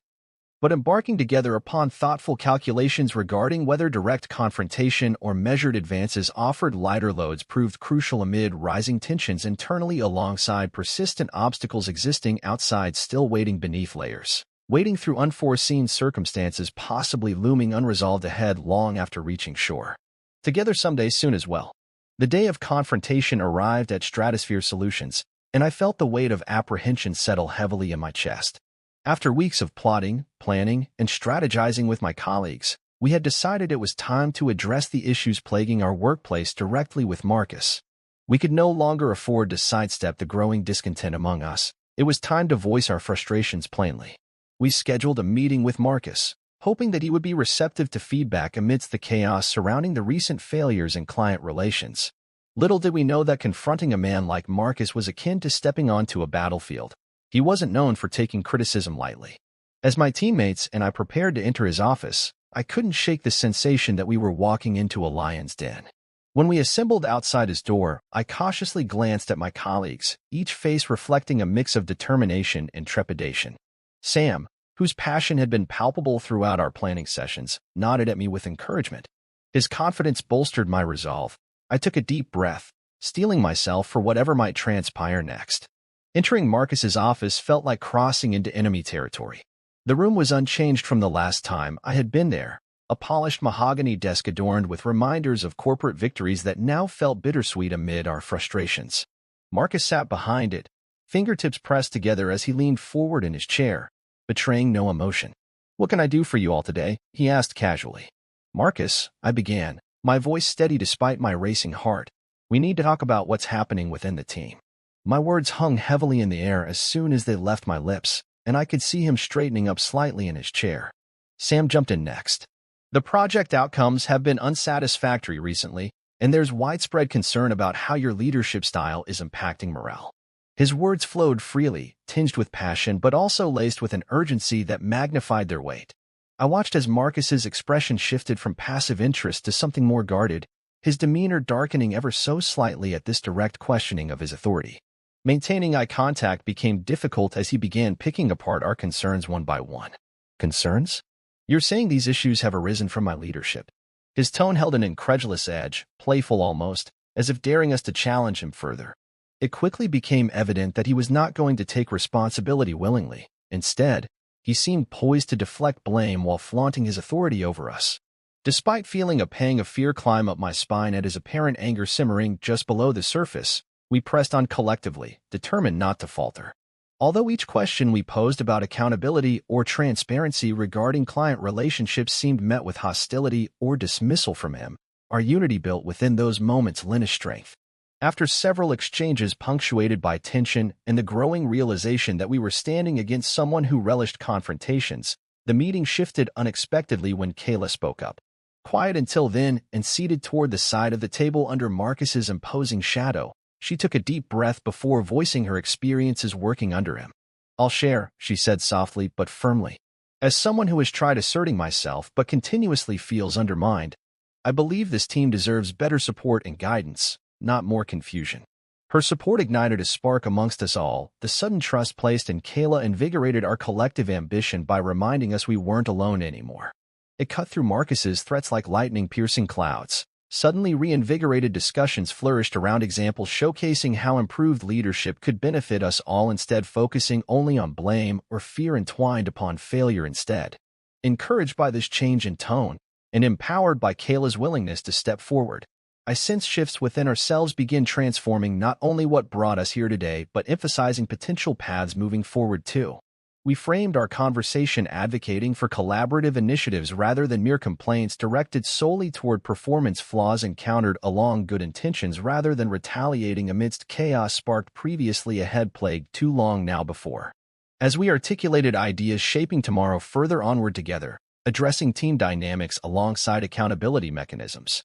But embarking together upon thoughtful calculations regarding whether direct confrontation or measured advances offered lighter loads proved crucial amid rising tensions internally alongside persistent obstacles existing outside still waiting beneath layers, waiting through unforeseen circumstances possibly looming unresolved ahead long after reaching shore. Together someday soon as well. The day of confrontation arrived at Stratosphere Solutions, and I felt the weight of apprehension settle heavily in my chest. After weeks of plotting, planning, and strategizing with my colleagues, we had decided it was time to address the issues plaguing our workplace directly with Marcus. We could no longer afford to sidestep the growing discontent among us. It was time to voice our frustrations plainly. We scheduled a meeting with Marcus, hoping that he would be receptive to feedback amidst the chaos surrounding the recent failures in client relations. Little did we know that confronting a man like Marcus was akin to stepping onto a battlefield. He wasn't known for taking criticism lightly. As my teammates and I prepared to enter his office, I couldn't shake the sensation that we were walking into a lion's den. When we assembled outside his door, I cautiously glanced at my colleagues, each face reflecting a mix of determination and trepidation. Sam, whose passion had been palpable throughout our planning sessions, nodded at me with encouragement. His confidence bolstered my resolve. I took a deep breath, steeling myself for whatever might transpire next. Entering Marcus's office felt like crossing into enemy territory. The room was unchanged from the last time I had been there, a polished mahogany desk adorned with reminders of corporate victories that now felt bittersweet amid our frustrations. Marcus sat behind it, fingertips pressed together as he leaned forward in his chair, betraying no emotion. "What can I do for you all today?" he asked casually. "Marcus," I began, my voice steady despite my racing heart. "We need to talk about what's happening within the team." My words hung heavily in the air as soon as they left my lips, and I could see him straightening up slightly in his chair. Sam jumped in next. "The project outcomes have been unsatisfactory recently, and there's widespread concern about how your leadership style is impacting morale." His words flowed freely, tinged with passion, but also laced with an urgency that magnified their weight. I watched as Marcus's expression shifted from passive interest to something more guarded, his demeanor darkening ever so slightly at this direct questioning of his authority. Maintaining eye contact became difficult as he began picking apart our concerns one by one. "Concerns? You're saying these issues have arisen from my leadership?" His tone held an incredulous edge, playful almost, as if daring us to challenge him further. It quickly became evident that he was not going to take responsibility willingly. Instead, he seemed poised to deflect blame while flaunting his authority over us. Despite feeling a pang of fear climb up my spine at his apparent anger simmering just below the surface, we pressed on collectively, determined not to falter. Although each question we posed about accountability or transparency regarding client relationships seemed met with hostility or dismissal from him, our unity built within those moments lent us strength. After several exchanges punctuated by tension and the growing realization that we were standing against someone who relished confrontations, the meeting shifted unexpectedly when Kayla spoke up. Quiet until then and seated toward the side of the table under Marcus's imposing shadow, she took a deep breath before voicing her experiences working under him. "I'll share," she said softly but firmly. "As someone who has tried asserting myself but continuously feels undermined, I believe this team deserves better support and guidance, not more confusion." Her support ignited a spark amongst us all. The sudden trust placed in Kayla invigorated our collective ambition by reminding us we weren't alone anymore. It cut through Marcus's threats like lightning-piercing clouds. Suddenly reinvigorated discussions flourished around examples showcasing how improved leadership could benefit us all, instead focusing only on blame or fear entwined upon failure instead. Encouraged by this change in tone, and empowered by Kayla's willingness to step forward, I sensed shifts within ourselves begin transforming not only what brought us here today, but emphasizing potential paths moving forward too. We framed our conversation advocating for collaborative initiatives rather than mere complaints directed solely toward performance flaws encountered along good intentions rather than retaliating amidst chaos sparked previously ahead plagued too long now before. As we articulated ideas shaping tomorrow further onward together, addressing team dynamics alongside accountability mechanisms.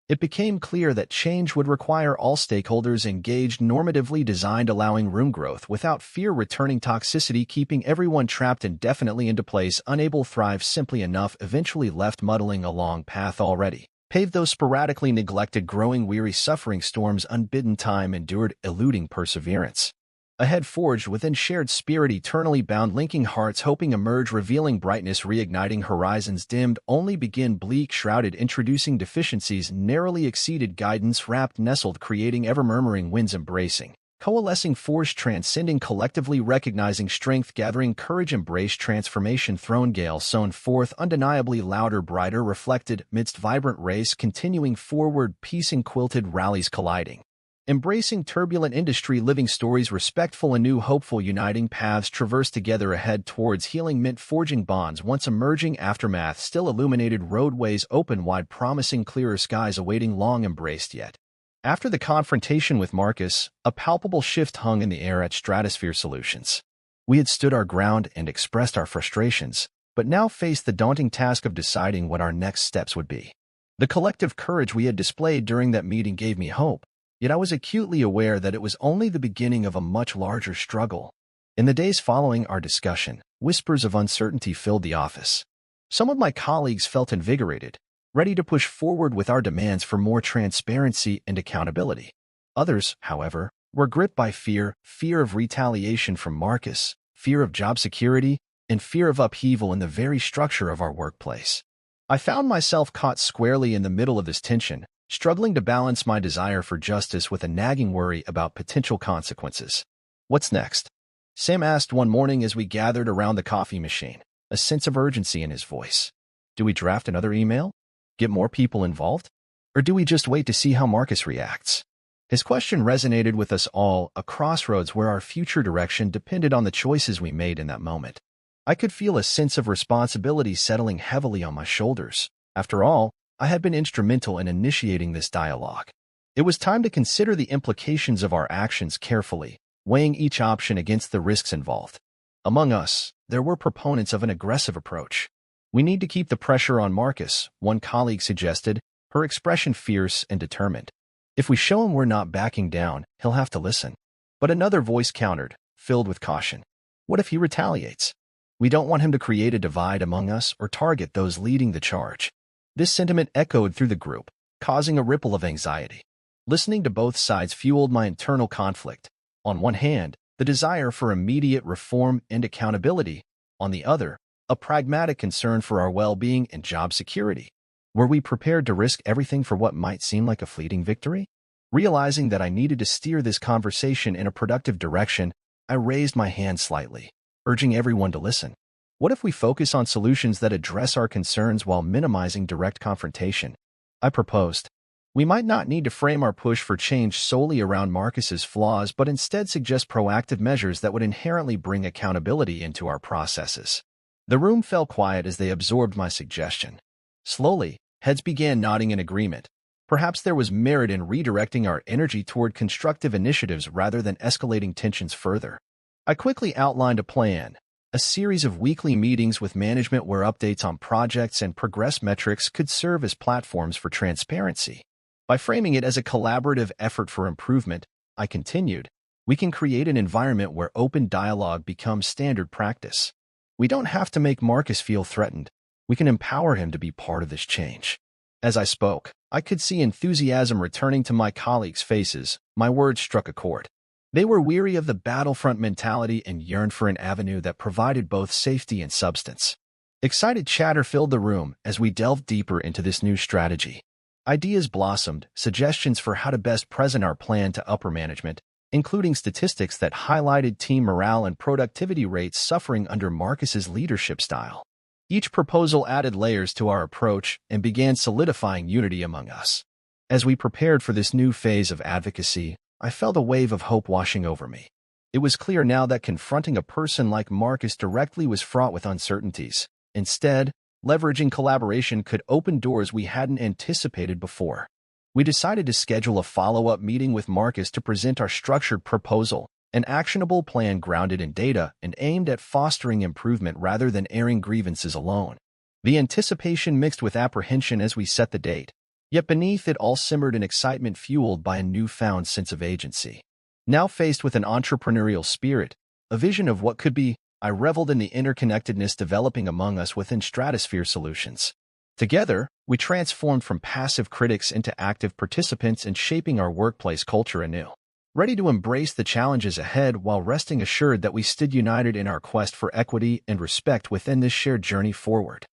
It became clear that change would require all stakeholders engaged, normatively designed, allowing room growth without fear returning toxicity, keeping everyone trapped indefinitely into place, unable to thrive simply enough, eventually left muddling a long path already paved, those sporadically neglected, growing weary, suffering storms, unbidden time endured, eluding perseverance. Ahead forged within shared spirit, eternally bound, linking hearts, hoping emerge, revealing brightness, reigniting horizons dimmed, only begin bleak, shrouded, introducing deficiencies, narrowly exceeded guidance, wrapped, nestled, creating ever-murmuring winds, embracing, coalescing, force, transcending, collectively recognizing strength, gathering courage, embrace, transformation, throne, gale sown forth, undeniably louder, brighter, reflected, midst vibrant race, continuing forward, piecing, quilted, rallies colliding. Embracing turbulent industry, living stories, respectful, anew, hopeful, uniting paths traverse together ahead towards healing, mint, forging bonds, once emerging, aftermath, still illuminated, roadways open wide, promising clearer skies awaiting, long embraced yet. After the confrontation with Marcus, a palpable shift hung in the air at Stratosphere Solutions. We had stood our ground and expressed our frustrations, but now faced the daunting task of deciding what our next steps would be. The collective courage we had displayed during that meeting gave me hope. Yet I was acutely aware that it was only the beginning of a much larger struggle. In the days following our discussion, whispers of uncertainty filled the office. Some of my colleagues felt invigorated, ready to push forward with our demands for more transparency and accountability. Others, however, were gripped by fear of retaliation from Marcus, fear of job security, and fear of upheaval in the very structure of our workplace. I found myself caught squarely in the middle of this tension, struggling to balance my desire for justice with a nagging worry about potential consequences. "What's next?" Sam asked one morning as we gathered around the coffee machine, a sense of urgency in his voice. "Do we draft another email? Get more people involved? Or do we just wait to see how Marcus reacts?" His question resonated with us all, a crossroads where our future direction depended on the choices we made in that moment. I could feel a sense of responsibility settling heavily on my shoulders. After all, I had been instrumental in initiating this dialogue. It was time to consider the implications of our actions carefully, weighing each option against the risks involved. Among us, there were proponents of an aggressive approach. "We need to keep the pressure on Marcus," one colleague suggested, her expression fierce and determined. "If we show him we're not backing down, he'll have to listen." But another voice countered, filled with caution. "What if he retaliates? We don't want him to create a divide among us or target those leading the charge." This sentiment echoed through the group, causing a ripple of anxiety. Listening to both sides fueled my internal conflict. On one hand, the desire for immediate reform and accountability. On the other, a pragmatic concern for our well-being and job security. Were we prepared to risk everything for what might seem like a fleeting victory? Realizing that I needed to steer this conversation in a productive direction, I raised my hand slightly, urging everyone to listen. What if we focus on solutions that address our concerns while minimizing direct confrontation? I proposed. We might not need to frame our push for change solely around Marcus's flaws, but instead suggest proactive measures that would inherently bring accountability into our processes. The room fell quiet as they absorbed my suggestion. Slowly, heads began nodding in agreement. Perhaps there was merit in redirecting our energy toward constructive initiatives rather than escalating tensions further. I quickly outlined a plan. A series of weekly meetings with management where updates on projects and progress metrics could serve as platforms for transparency. By framing it as a collaborative effort for improvement, I continued, we can create an environment where open dialogue becomes standard practice. We don't have to make Marcus feel threatened. We can empower him to be part of this change. As I spoke, I could see enthusiasm returning to my colleagues' faces. My words struck a chord. They were weary of the battlefront mentality and yearned for an avenue that provided both safety and substance. Excited chatter filled the room as we delved deeper into this new strategy. Ideas blossomed, suggestions for how to best present our plan to upper management, including statistics that highlighted team morale and productivity rates suffering under Marcus's leadership style. Each proposal added layers to our approach and began solidifying unity among us. As we prepared for this new phase of advocacy, I felt a wave of hope washing over me. It was clear now that confronting a person like Marcus directly was fraught with uncertainties. Instead, leveraging collaboration could open doors we hadn't anticipated before. We decided to schedule a follow-up meeting with Marcus to present our structured proposal, an actionable plan grounded in data and aimed at fostering improvement rather than airing grievances alone. The anticipation mixed with apprehension as we set the date. Yet beneath it all simmered an excitement fueled by a newfound sense of agency. Now faced with an entrepreneurial spirit, a vision of what could be, I reveled in the interconnectedness developing among us within Stratosphere Solutions. Together, we transformed from passive critics into active participants in shaping our workplace culture anew, ready to embrace the challenges ahead while resting assured that we stood united in our quest for equity and respect within this shared journey forward.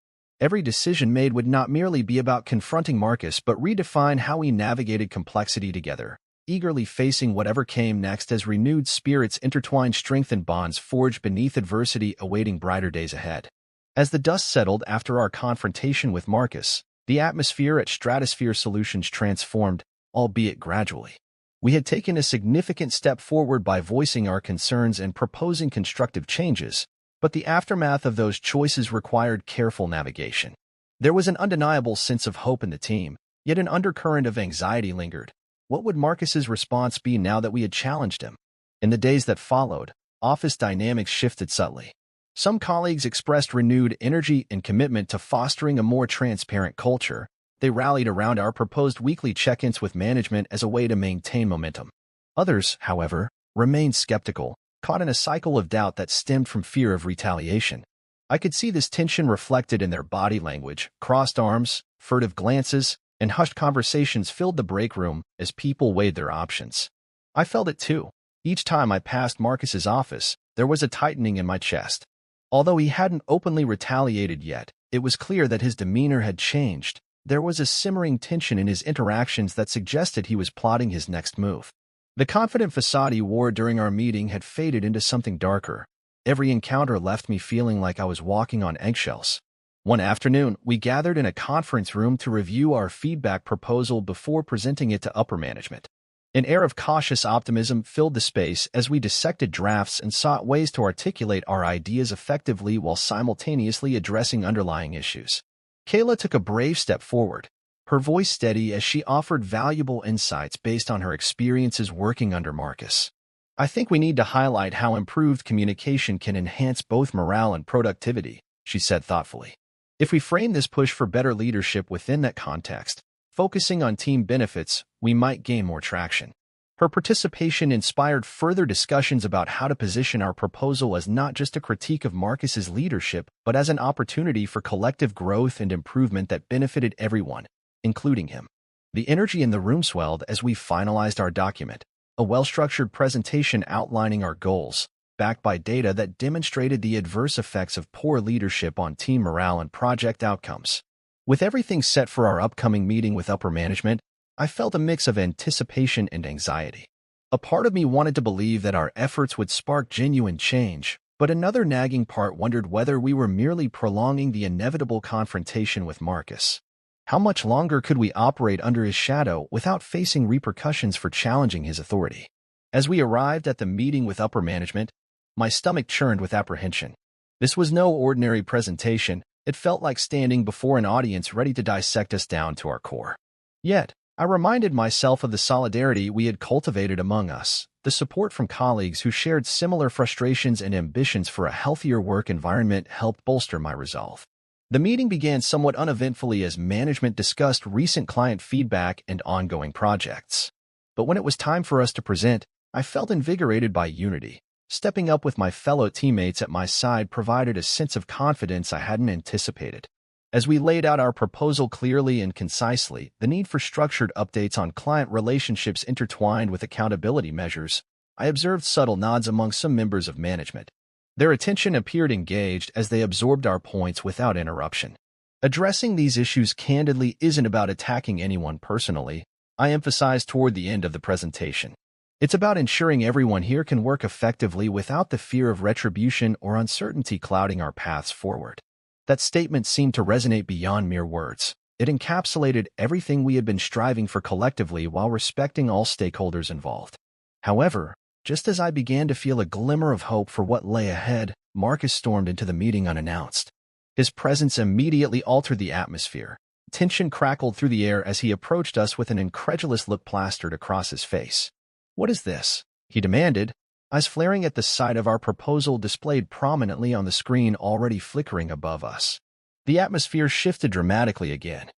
Every decision made would not merely be about confronting Marcus but redefine how we navigated complexity together, eagerly facing whatever came next as renewed spirits intertwined strengthened bonds forged beneath adversity awaiting brighter days ahead. As the dust settled after our confrontation with Marcus, the atmosphere at Stratosphere Solutions transformed, albeit gradually. We had taken a significant step forward by voicing our concerns and proposing constructive changes, but the aftermath of those choices required careful navigation. There was an undeniable sense of hope in the team, yet an undercurrent of anxiety lingered. What would Marcus's response be now that we had challenged him? In the days that followed, office dynamics shifted subtly. Some colleagues expressed renewed energy and commitment to fostering a more transparent culture. They rallied around our proposed weekly check-ins with management as a way to maintain momentum. Others, however, remained skeptical, caught in a cycle of doubt that stemmed from fear of retaliation. I could see this tension reflected in their body language. Crossed arms, furtive glances, and hushed conversations filled the break room as people weighed their options. I felt it too. Each time I passed Marcus's office, there was a tightening in my chest. Although he hadn't openly retaliated yet, it was clear that his demeanor had changed. There was a simmering tension in his interactions that suggested he was plotting his next move. The confident facade he wore during our meeting had faded into something darker. Every encounter left me feeling like I was walking on eggshells. One afternoon, we gathered in a conference room to review our feedback proposal before presenting it to upper management. An air of cautious optimism filled the space as we dissected drafts and sought ways to articulate our ideas effectively while simultaneously addressing underlying issues. Kayla took a brave step forward, her voice steady as she offered valuable insights based on her experiences working under Marcus. I think we need to highlight how improved communication can enhance both morale and productivity, she said thoughtfully. If we frame this push for better leadership within that context, focusing on team benefits, we might gain more traction. Her participation inspired further discussions about how to position our proposal as not just a critique of Marcus's leadership, but as an opportunity for collective growth and improvement that benefited everyone, including him. The energy in the room swelled as we finalized our document, a well-structured presentation outlining our goals, backed by data that demonstrated the adverse effects of poor leadership on team morale and project outcomes. With everything set for our upcoming meeting with upper management, I felt a mix of anticipation and anxiety. A part of me wanted to believe that our efforts would spark genuine change, but another nagging part wondered whether we were merely prolonging the inevitable confrontation with Marcus. How much longer could we operate under his shadow without facing repercussions for challenging his authority? As we arrived at the meeting with upper management, my stomach churned with apprehension. This was no ordinary presentation. It felt like standing before an audience ready to dissect us down to our core. Yet, I reminded myself of the solidarity we had cultivated among us, the support from colleagues who shared similar frustrations and ambitions for a healthier work environment helped bolster my resolve. The meeting began somewhat uneventfully as management discussed recent client feedback and ongoing projects. But when it was time for us to present, I felt invigorated by unity. Stepping up with my fellow teammates at my side provided a sense of confidence I hadn't anticipated. As we laid out our proposal clearly and concisely, the need for structured updates on client relationships intertwined with accountability measures, I observed subtle nods among some members of management. Their attention appeared engaged as they absorbed our points without interruption. Addressing these issues candidly isn't about attacking anyone personally, I emphasized toward the end of the presentation. It's about ensuring everyone here can work effectively without the fear of retribution or uncertainty clouding our paths forward. That statement seemed to resonate beyond mere words. It encapsulated everything we had been striving for collectively while respecting all stakeholders involved. However, just as I began to feel a glimmer of hope for what lay ahead, Marcus stormed into the meeting unannounced. His presence immediately altered the atmosphere. Tension crackled through the air as he approached us with an incredulous look plastered across his face. "What is this?" he demanded, eyes flaring at the sight of our proposal displayed prominently on the screen already flickering above us. The atmosphere shifted dramatically again.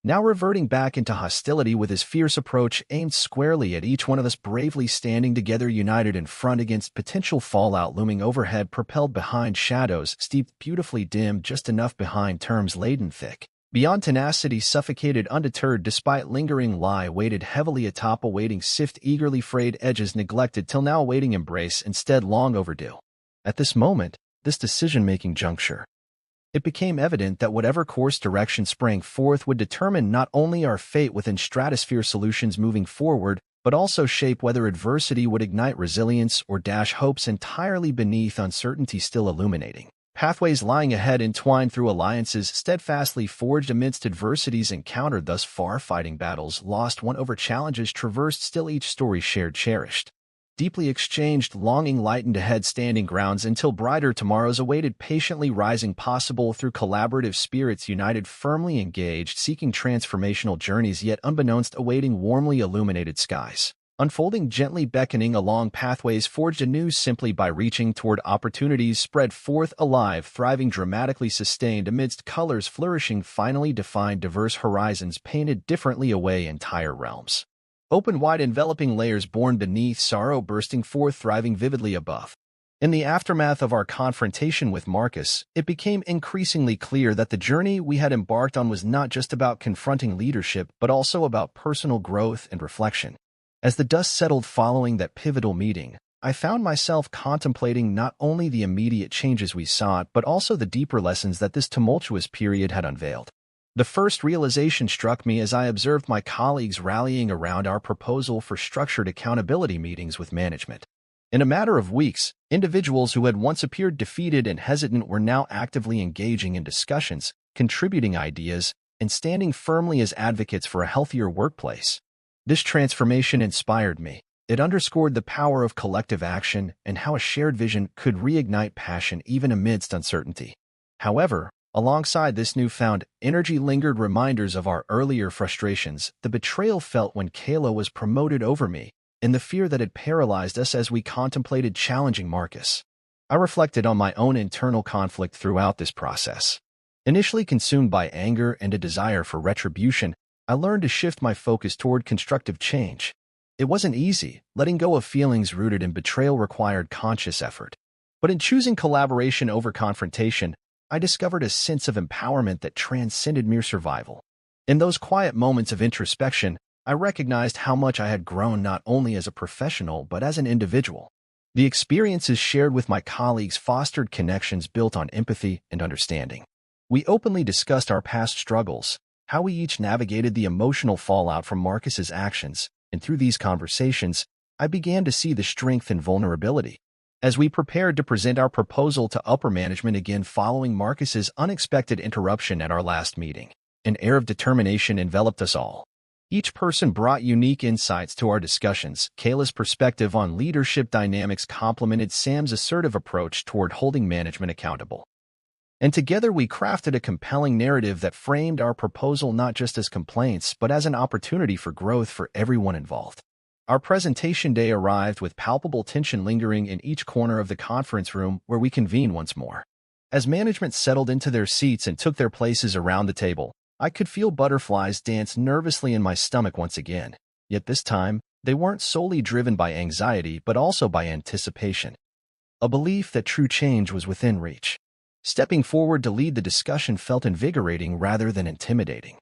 now reverting back into hostility with his fierce approach aimed squarely at each one of us, bravely standing together united in front against potential fallout looming overhead, propelled behind shadows, steeped beautifully dim, just enough behind terms laden thick. Beyond tenacity, suffocated, undeterred, despite lingering lie, weighted heavily atop awaiting sift, eagerly frayed edges, neglected till now awaiting embrace, instead long overdue. At this moment, this decision-making juncture, it became evident that whatever course direction sprang forth would determine not only our fate within Stratosphere Solutions moving forward, but also shape whether adversity would ignite resilience or dash hopes entirely beneath uncertainty still illuminating. Pathways lying ahead entwined through alliances steadfastly forged amidst adversities encountered thus far, fighting battles lost won over challenges traversed, still each story shared, cherished. Deeply exchanged, longing lightened ahead, standing grounds until brighter tomorrows awaited, patiently rising possible through collaborative spirits united, firmly engaged, seeking transformational journeys yet unbeknownst, awaiting warmly illuminated skies. Unfolding, gently beckoning along pathways forged anew simply by reaching toward opportunities spread forth, alive, thriving, dramatically sustained amidst colors flourishing, finally defined, diverse horizons painted differently away, entire realms. Open wide, enveloping layers born beneath, sorrow bursting forth, thriving vividly above. In the aftermath of our confrontation with Marcus, it became increasingly clear that the journey we had embarked on was not just about confronting leadership, but also about personal growth and reflection. As the dust settled following that pivotal meeting, I found myself contemplating not only the immediate changes we sought, but also the deeper lessons that this tumultuous period had unveiled. The first realization struck me as I observed my colleagues rallying around our proposal for structured accountability meetings with management. In a matter of weeks, individuals who had once appeared defeated and hesitant were now actively engaging in discussions, contributing ideas, and standing firmly as advocates for a healthier workplace. This transformation inspired me. It underscored the power of collective action and how a shared vision could reignite passion even amidst uncertainty. However, alongside this newfound energy lingered reminders of our earlier frustrations, the betrayal felt when Kayla was promoted over me, and the fear that had paralyzed us as we contemplated challenging Marcus. I reflected on my own internal conflict throughout this process. Initially consumed by anger and a desire for retribution, I learned to shift my focus toward constructive change. It wasn't easy. Letting go of feelings rooted in betrayal required conscious effort. But in choosing collaboration over confrontation, I discovered a sense of empowerment that transcended mere survival. In those quiet moments of introspection, I recognized how much I had grown not only as a professional but as an individual. The experiences shared with my colleagues fostered connections built on empathy and understanding. We openly discussed our past struggles, how we each navigated the emotional fallout from Marcus's actions, and through these conversations, I began to see the strength and vulnerability. As we prepared to present our proposal to upper management again following Marcus's unexpected interruption at our last meeting, an air of determination enveloped us all. Each person brought unique insights to our discussions. Kayla's perspective on leadership dynamics complemented Sam's assertive approach toward holding management accountable. And together we crafted a compelling narrative that framed our proposal not just as complaints, but as an opportunity for growth for everyone involved. Our presentation day arrived with palpable tension lingering in each corner of the conference room where we convened once more. As management settled into their seats and took their places around the table, I could feel butterflies dance nervously in my stomach once again. Yet this time, they weren't solely driven by anxiety but also by anticipation. A belief that true change was within reach. Stepping forward to lead the discussion felt invigorating rather than intimidating.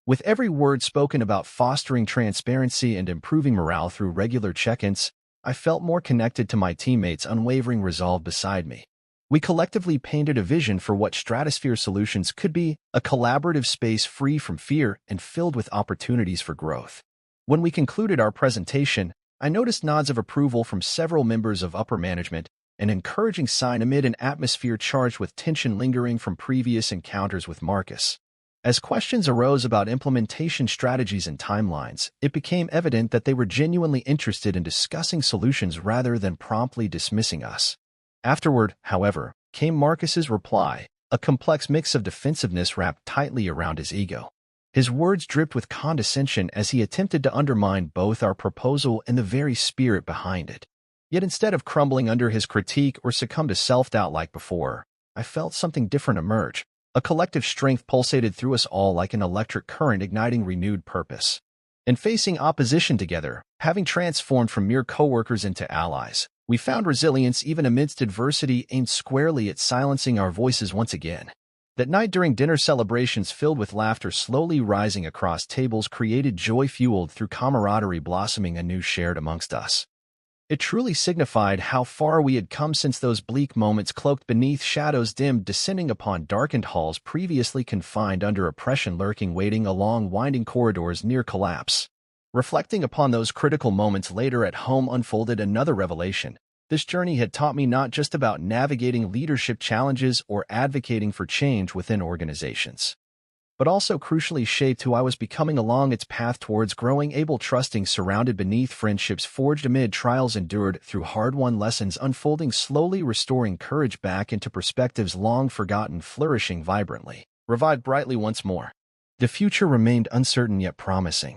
With every word spoken about fostering transparency and improving morale through regular check-ins, I felt more connected to my teammates' unwavering resolve beside me. We collectively painted a vision for what Stratosphere Solutions could be, a collaborative space free from fear and filled with opportunities for growth. When we concluded our presentation, I noticed nods of approval from several members of upper management, an encouraging sign amid an atmosphere charged with tension lingering from previous encounters with Marcus. As questions arose about implementation strategies and timelines, it became evident that they were genuinely interested in discussing solutions rather than promptly dismissing us. Afterward, however, came Marcus's reply, a complex mix of defensiveness wrapped tightly around his ego. His words dripped with condescension as he attempted to undermine both our proposal and the very spirit behind it. Yet instead of crumbling under his critique or succumb to self-doubt like before, I felt something different emerge, A collective strength pulsated through us all like an electric current igniting renewed purpose. In facing opposition together, having transformed from mere co-workers into allies, we found resilience even amidst adversity aimed squarely at silencing our voices once again. That night during dinner celebrations filled with laughter slowly rising across tables created joy fueled through camaraderie blossoming anew shared amongst us. It truly signified how far we had come since those bleak moments cloaked beneath shadows dim descending upon darkened halls previously confined under oppression lurking waiting along winding corridors near collapse. Reflecting upon those critical moments later at home unfolded another revelation. This journey had taught me not just about navigating leadership challenges or advocating for change within organizations, but also crucially shaped who I was becoming along its path towards growing able trusting surrounded beneath friendships forged amid trials endured through hard-won lessons unfolding slowly restoring courage back into perspectives long forgotten flourishing vibrantly, revived brightly once more. The future remained uncertain yet promising,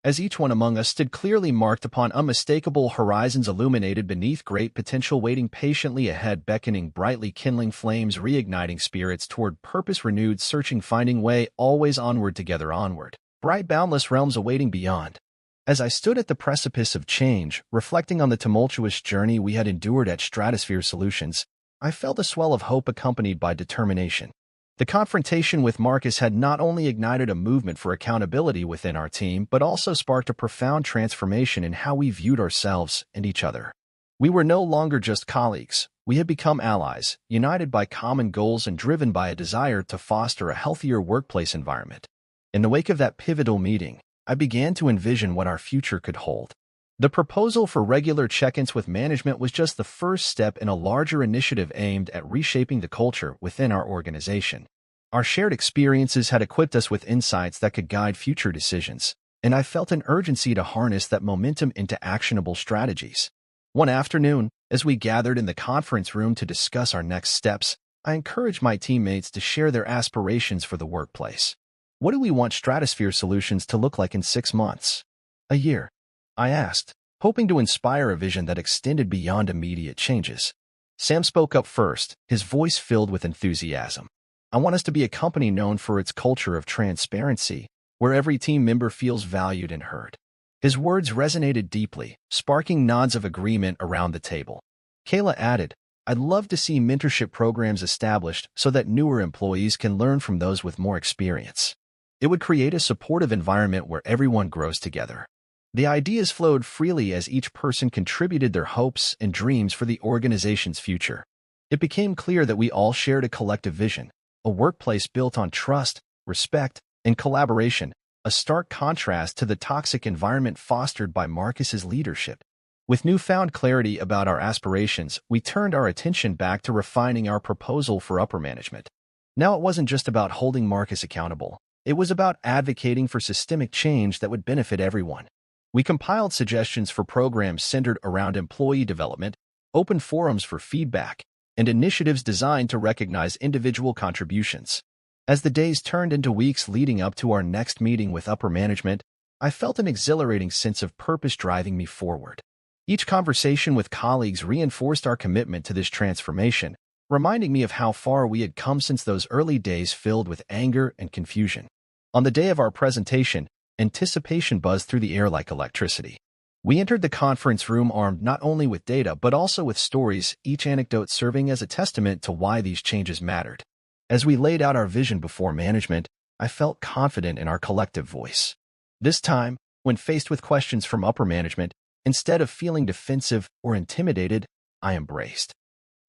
as each one among us stood clearly marked upon unmistakable horizons illuminated beneath great potential waiting patiently ahead beckoning brightly kindling flames reigniting spirits toward purpose renewed searching finding way always onward together onward, bright boundless realms awaiting beyond. As I stood at the precipice of change, reflecting on the tumultuous journey we had endured at Stratosphere Solutions, I felt a swell of hope accompanied by determination. The confrontation with Marcus had not only ignited a movement for accountability within our team, but also sparked a profound transformation in how we viewed ourselves and each other. We were no longer just colleagues. We had become allies, united by common goals and driven by a desire to foster a healthier workplace environment. In the wake of that pivotal meeting, I began to envision what our future could hold. The proposal for regular check-ins with management was just the first step in a larger initiative aimed at reshaping the culture within our organization. Our shared experiences had equipped us with insights that could guide future decisions, and I felt an urgency to harness that momentum into actionable strategies. One afternoon, as we gathered in the conference room to discuss our next steps, I encouraged my teammates to share their aspirations for the workplace. What do we want Stratosphere Solutions to look like in 6 months? A year? I asked, hoping to inspire a vision that extended beyond immediate changes. Sam spoke up first, his voice filled with enthusiasm. I want us to be a company known for its culture of transparency, where every team member feels valued and heard. His words resonated deeply, sparking nods of agreement around the table. Kayla added, I'd love to see mentorship programs established so that newer employees can learn from those with more experience. It would create a supportive environment where everyone grows together. The ideas flowed freely as each person contributed their hopes and dreams for the organization's future. It became clear that we all shared a collective vision, a workplace built on trust, respect, and collaboration, a stark contrast to the toxic environment fostered by Marcus's leadership. With newfound clarity about our aspirations, we turned our attention back to refining our proposal for upper management. Now it wasn't just about holding Marcus accountable. It was about advocating for systemic change that would benefit everyone. We compiled suggestions for programs centered around employee development, open forums for feedback, and initiatives designed to recognize individual contributions. As the days turned into weeks leading up to our next meeting with upper management, I felt an exhilarating sense of purpose driving me forward. Each conversation with colleagues reinforced our commitment to this transformation, reminding me of how far we had come since those early days filled with anger and confusion. On the day of our presentation, anticipation buzzed through the air like electricity. We entered the conference room armed not only with data but also with stories, each anecdote serving as a testament to why these changes mattered. As we laid out our vision before management, I felt confident in our collective voice. This time, when faced with questions from upper management, instead of feeling defensive or intimidated, I embraced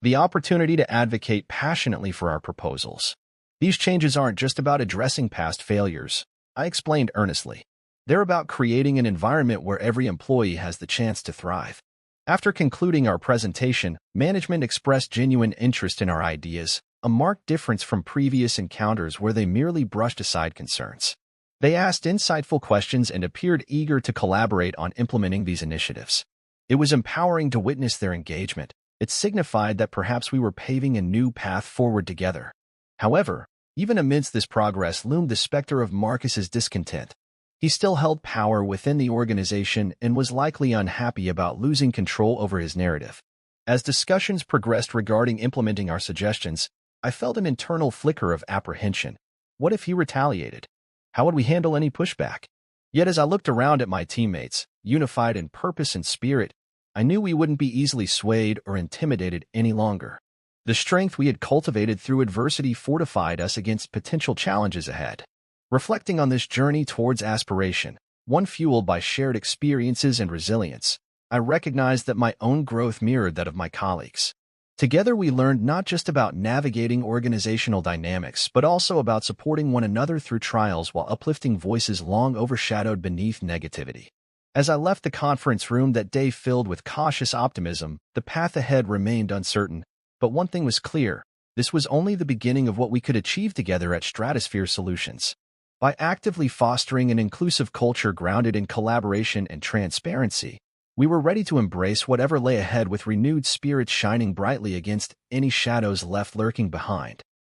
the opportunity to advocate passionately for our proposals. These changes aren't just about addressing past failures, I explained earnestly. They're about creating an environment where every employee has the chance to thrive. After concluding our presentation, management expressed genuine interest in our ideas, a marked difference from previous encounters where they merely brushed aside concerns. They asked insightful questions and appeared eager to collaborate on implementing these initiatives. It was empowering to witness their engagement. It signified that perhaps we were paving a new path forward together. However, even amidst this progress loomed the specter of Marcus's discontent. He still held power within the organization and was likely unhappy about losing control over his narrative. As discussions progressed regarding implementing our suggestions, I felt an internal flicker of apprehension. What if he retaliated? How would we handle any pushback? Yet as I looked around at my teammates, unified in purpose and spirit, I knew we wouldn't be easily swayed or intimidated any longer. The strength we had cultivated through adversity fortified us against potential challenges ahead. Reflecting on this journey towards aspiration, one fueled by shared experiences and resilience, I recognized that my own growth mirrored that of my colleagues. Together we learned not just about navigating organizational dynamics, but also about supporting one another through trials while uplifting voices long overshadowed beneath negativity. As I left the conference room that day filled with cautious optimism, the path ahead remained uncertain, but one thing was clear: this was only the beginning of what we could achieve together at Stratosphere Solutions. By actively fostering an inclusive culture grounded in collaboration and transparency, we were ready to embrace whatever lay ahead with renewed spirits shining brightly against any shadows left lurking behind.